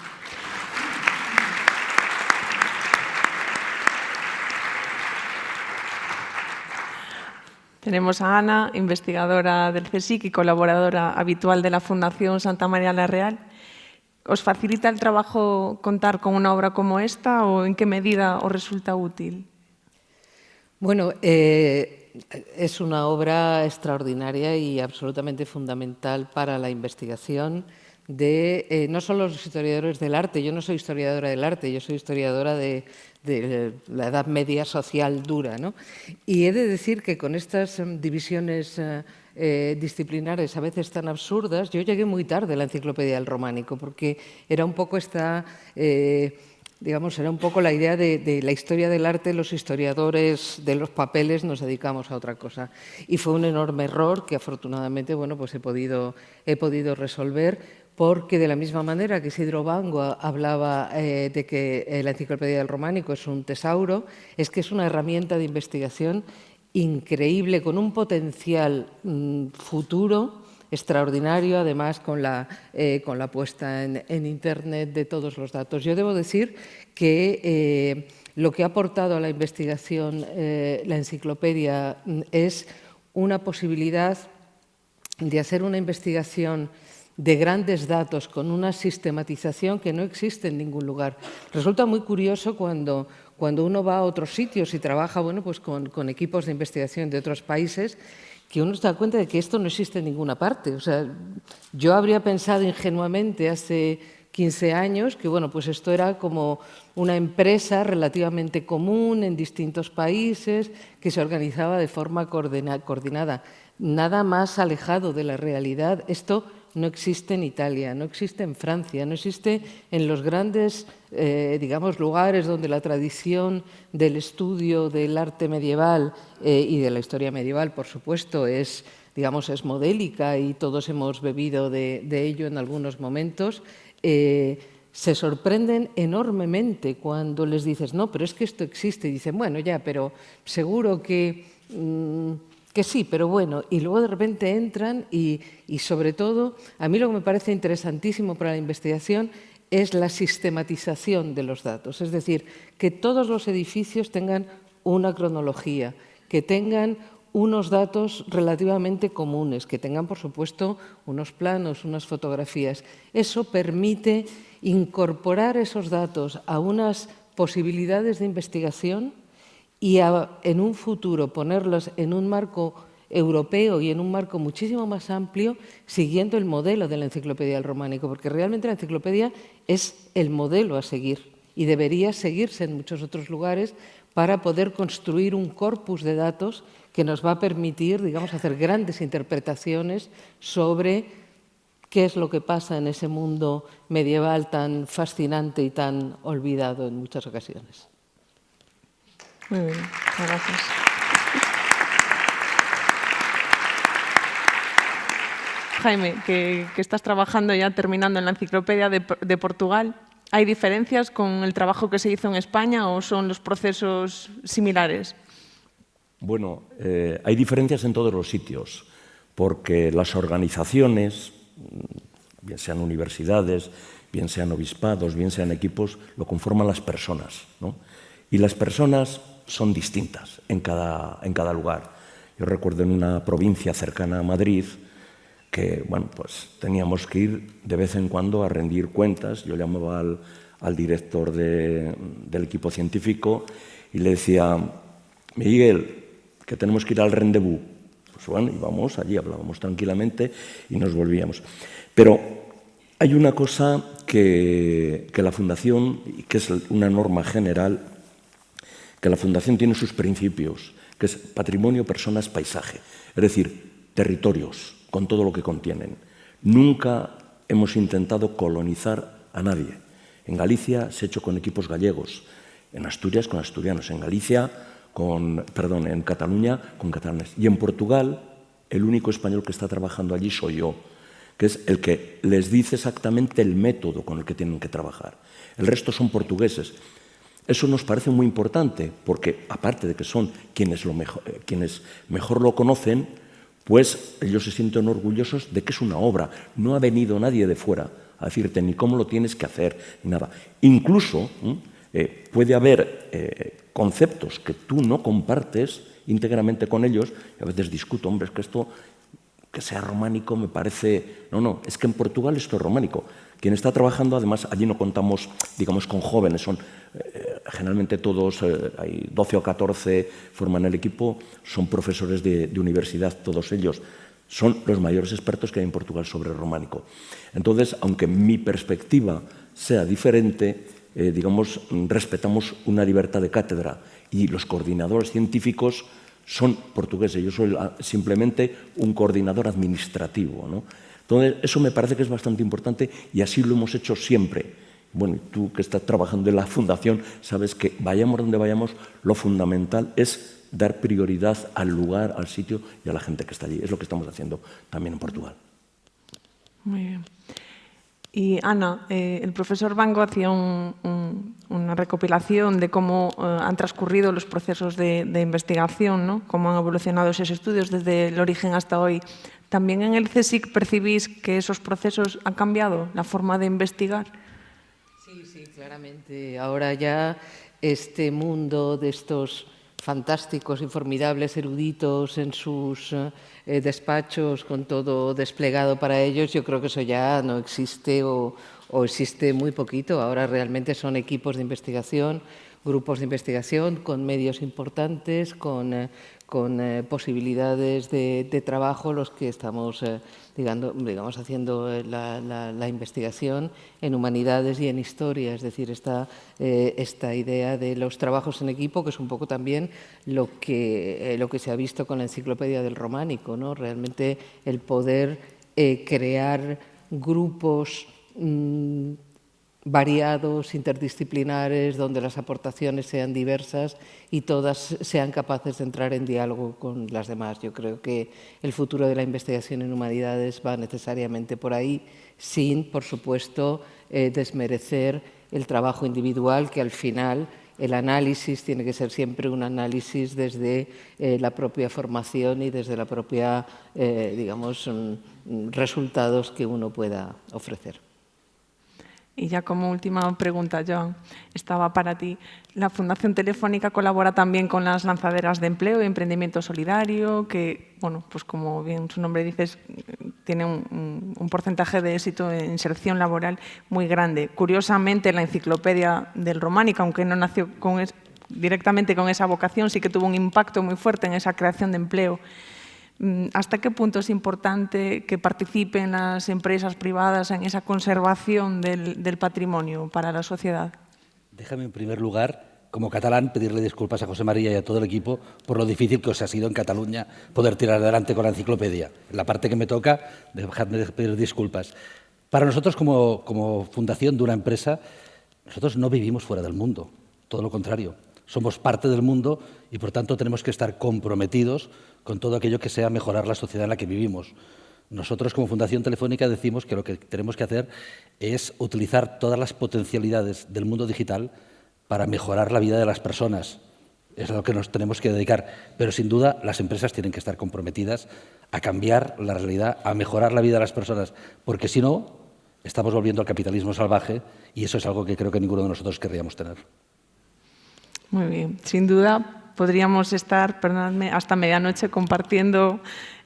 Tenemos a Ana, investigadora del CSIC y colaboradora habitual de la Fundación Santa María la Real. ¿Os facilita el trabajo contar con una obra como esta o en qué medida os resulta útil? Bueno, es una obra extraordinaria y absolutamente fundamental para la investigación de no solo los historiadores del arte. Yo no soy historiadora del arte, yo soy historiadora de la Edad Media social dura, ¿no? Y he de decir que con estas divisiones disciplinares a veces tan absurdas, yo llegué muy tarde a la Enciclopedia del Románico, porque era un poco esta digamos, era un poco la idea de la historia del arte, los historiadores de los papeles nos dedicamos a otra cosa. Y fue un enorme error que afortunadamente, bueno, pues he podido resolver, porque de la misma manera que Isidro Bango hablaba de que la Enciclopedia del Románico es un tesauro, es que es una herramienta de investigación increíble, con un potencial futuro extraordinario, además con la puesta en Internet de todos los datos. Yo debo decir que lo que ha aportado a la investigación la enciclopedia es una posibilidad de hacer una investigación de grandes datos con una sistematización que no existe en ningún lugar. Resulta muy curioso cuando uno va a otros sitios y trabaja, bueno, pues con equipos de investigación de otros países, que uno se da cuenta de que esto no existe en ninguna parte. O sea, yo habría pensado ingenuamente hace 15 años que, bueno, pues esto era como una empresa relativamente común en distintos países que se organizaba de forma coordinada. Nada más alejado de la realidad. Esto no existe en Italia, no existe en Francia, no existe en los grandes, digamos, lugares donde la tradición del estudio del arte medieval y de la historia medieval, por supuesto, es modélica y todos hemos bebido de ello en algunos momentos. Se sorprenden enormemente cuando les dices, no, pero es que esto existe. Y dicen, bueno, ya, pero seguro que sí, pero bueno, y luego de repente entran y sobre todo, a mí lo que me parece interesantísimo para la investigación es la sistematización de los datos, es decir, que todos los edificios tengan una cronología, que tengan unos datos relativamente comunes, que tengan, por supuesto, unos planos, unas fotografías. Eso permite incorporar esos datos a unas posibilidades de investigación y en un futuro ponerlos en un marco europeo y en un marco muchísimo más amplio, siguiendo el modelo de la Enciclopedia del Románico, porque realmente la enciclopedia es el modelo a seguir y debería seguirse en muchos otros lugares para poder construir un corpus de datos que nos va a permitir, digamos, hacer grandes interpretaciones sobre qué es lo que pasa en ese mundo medieval tan fascinante y tan olvidado en muchas ocasiones. Muy bien, muchas gracias. Jaime, que estás trabajando ya terminando en la Enciclopedia de Portugal, ¿hay diferencias con el trabajo que se hizo en España o son los procesos similares? Bueno, hay diferencias en todos los sitios, porque las organizaciones, bien sean universidades, bien sean obispados, bien sean equipos, lo conforman las personas, ¿no? Y las personas son distintas en cada lugar. Yo recuerdo en una provincia cercana a Madrid que, bueno, pues teníamos que ir de vez en cuando a rendir cuentas. Yo llamaba al director del equipo científico y le decía, Miguel, que tenemos que ir al rendezvous. Pues bueno, íbamos allí, hablábamos tranquilamente y nos volvíamos. Pero hay una cosa que la Fundación, y que es una norma general, que la Fundación tiene sus principios, que es patrimonio, personas, paisaje, es decir, territorios, con todo lo que contienen. Nunca hemos intentado colonizar a nadie. En Galicia se ha hecho con equipos gallegos, en Asturias con asturianos, en Cataluña con catalanes. Y en Portugal, el único español que está trabajando allí soy yo, que es el que les dice exactamente el método con el que tienen que trabajar. El resto son portugueses. Eso nos parece muy importante, porque aparte de que son quienes mejor lo conocen, pues ellos se sienten orgullosos de que es una obra. No ha venido nadie de fuera a decirte ni cómo lo tienes que hacer, ni nada. Incluso puede haber conceptos que tú no compartes íntegramente con ellos, y a veces discuto, hombre, es que esto, que sea románico, me parece... No, es que en Portugal esto es románico. Quien está trabajando, además, allí no contamos, digamos, con jóvenes, son generalmente todos, hay 12 o 14 forman el equipo, son profesores de universidad, todos ellos. Son los mayores expertos que hay en Portugal sobre románico. Entonces, aunque mi perspectiva sea diferente, digamos, respetamos una libertad de cátedra y los coordinadores científicos son portugueses. Yo soy simplemente un coordinador administrativo, ¿no? Entonces, eso me parece que es bastante importante y así lo hemos hecho siempre. Bueno, y tú que estás trabajando en la fundación, sabes que vayamos donde vayamos, lo fundamental es dar prioridad al lugar, al sitio y a la gente que está allí. Es lo que estamos haciendo también en Portugal. Muy bien. Y Ana, el profesor Vango hacía una recopilación de cómo han transcurrido los procesos de investigación, ¿no? Cómo han evolucionado esos estudios desde el origen hasta hoy. ¿También en el CSIC percibís que esos procesos han cambiado la forma de investigar? Sí, claramente. Ahora ya este mundo de estos fantásticos y formidables eruditos en sus despachos con todo desplegado para ellos, yo creo que eso ya no existe o existe muy poquito. Ahora realmente son equipos de investigación, grupos de investigación con medios importantes, con posibilidades de trabajo, los que estamos digamos, haciendo la investigación en humanidades y en historia. Es decir, esta idea de los trabajos en equipo, que es un poco también lo que se ha visto con la enciclopedia del románico, ¿no? Realmente el poder crear grupos variados, interdisciplinares, donde las aportaciones sean diversas y todas sean capaces de entrar en diálogo con las demás. Yo creo que el futuro de la investigación en humanidades va necesariamente por ahí, sin, por supuesto, desmerecer el trabajo individual, que al final el análisis tiene que ser siempre un análisis desde la propia formación y desde la propia, digamos, resultados que uno pueda ofrecer. Y ya como última pregunta, Joan, estaba para ti. La Fundación Telefónica colabora también con las lanzaderas de empleo y emprendimiento solidario, que, bueno, pues como bien su nombre dice, tiene un porcentaje de éxito en inserción laboral muy grande. Curiosamente, la enciclopedia del románico, aunque no nació directamente con esa vocación, sí que tuvo un impacto muy fuerte en esa creación de empleo. ¿Hasta qué punto es importante que participen las empresas privadas en esa conservación del patrimonio para la sociedad? Déjame, en primer lugar, como catalán, pedirle disculpas a José María y a todo el equipo por lo difícil que os ha sido en Cataluña poder tirar adelante con la enciclopedia. En la parte que me toca, dejadme de pedir disculpas. Para nosotros, como fundación de una empresa, nosotros no vivimos fuera del mundo, todo lo contrario. Somos parte del mundo y, por tanto, tenemos que estar comprometidos con todo aquello que sea mejorar la sociedad en la que vivimos. Nosotros, como Fundación Telefónica, decimos que lo que tenemos que hacer es utilizar todas las potencialidades del mundo digital para mejorar la vida de las personas. Es a lo que nos tenemos que dedicar. Pero, sin duda, las empresas tienen que estar comprometidas a cambiar la realidad, a mejorar la vida de las personas, porque, si no, estamos volviendo al capitalismo salvaje y eso es algo que creo que ninguno de nosotros querríamos tener. Muy bien. Sin duda podríamos estar, perdonadme, hasta medianoche compartiendo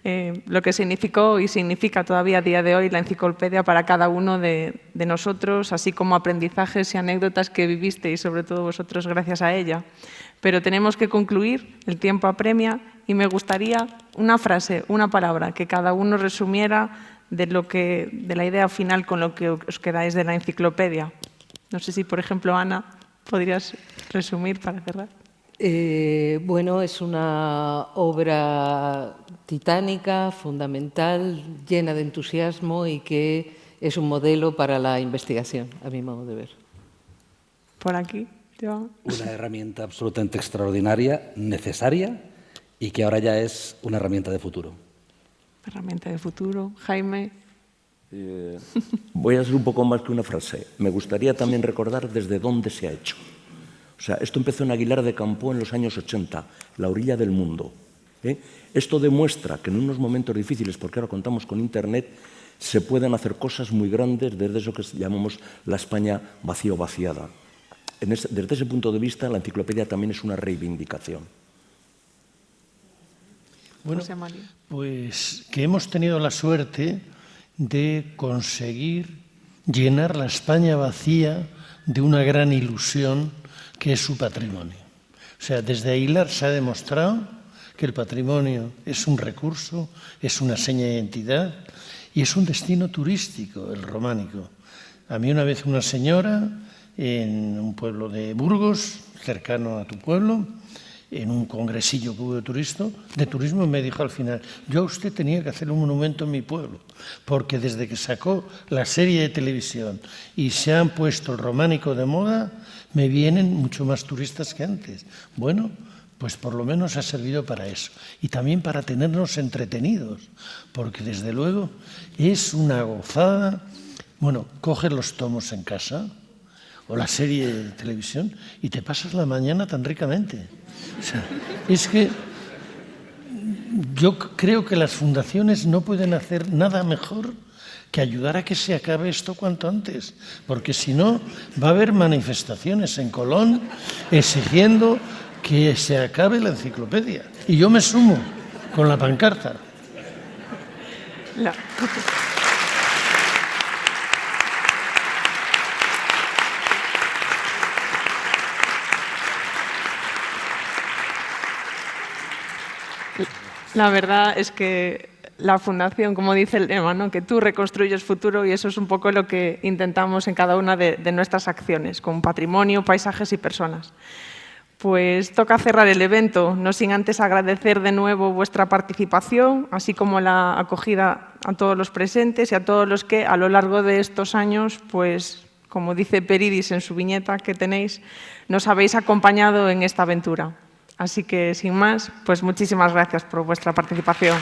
lo que significó y significa todavía a día de hoy la enciclopedia para cada uno de nosotros, así como aprendizajes y anécdotas que vivisteis, sobre todo vosotros, gracias a ella. Pero tenemos que concluir, el tiempo apremia, y me gustaría una frase, una palabra, que cada uno resumiera de la idea final con lo que os quedáis de la enciclopedia. No sé si, por ejemplo, Ana, ¿podrías resumir para cerrar? Bueno, es una obra titánica, fundamental, llena de entusiasmo y que es un modelo para la investigación, a mi modo de ver. Por aquí, Joan. Una herramienta absolutamente extraordinaria, necesaria y que ahora ya es una herramienta de futuro. Herramienta de futuro. Jaime. Voy a hacer un poco más que una frase. Me gustaría también recordar desde dónde se ha hecho. O sea, esto empezó en Aguilar de Campoo en los años 80, la orilla del mundo. Esto demuestra que en unos momentos difíciles, porque ahora contamos con Internet, se pueden hacer cosas muy grandes desde eso que llamamos la España vacío vaciada. Desde ese punto de vista, la enciclopedia también es una reivindicación. Bueno, pues que hemos tenido la suerte de conseguir llenar la España vacía de una gran ilusión que es su patrimonio. O sea, desde Aguilar se ha demostrado que el patrimonio es un recurso, es una seña de identidad y es un destino turístico, el románico. A mí una vez una señora en un pueblo de Burgos, cercano a tu pueblo, en un congresillo que hubo de turismo, me dijo al final, yo a usted tenía que hacer un monumento en mi pueblo, porque desde que sacó la serie de televisión y se han puesto el románico de moda, me vienen mucho más turistas que antes. Bueno, pues por lo menos ha servido para eso. Y también para tenernos entretenidos, porque desde luego es una gozada. Bueno, coges los tomos en casa o la serie de televisión y te pasas la mañana tan ricamente. O sea, es que yo creo que las fundaciones no pueden hacer nada mejor que ayudar a que se acabe esto cuanto antes, porque si no va a haber manifestaciones en Colón exigiendo que se acabe la enciclopedia. Y yo me sumo con la pancarta. La verdad es que la Fundación, como dice el lema, ¿no?, que tú reconstruyes futuro, y eso es un poco lo que intentamos en cada una de nuestras acciones, con patrimonio, paisajes y personas. Pues toca cerrar el evento, no sin antes agradecer de nuevo vuestra participación, así como la acogida a todos los presentes y a todos los que a lo largo de estos años, pues como dice Peridis en su viñeta que tenéis, nos habéis acompañado en esta aventura. Así que, sin más, pues muchísimas gracias por vuestra participación.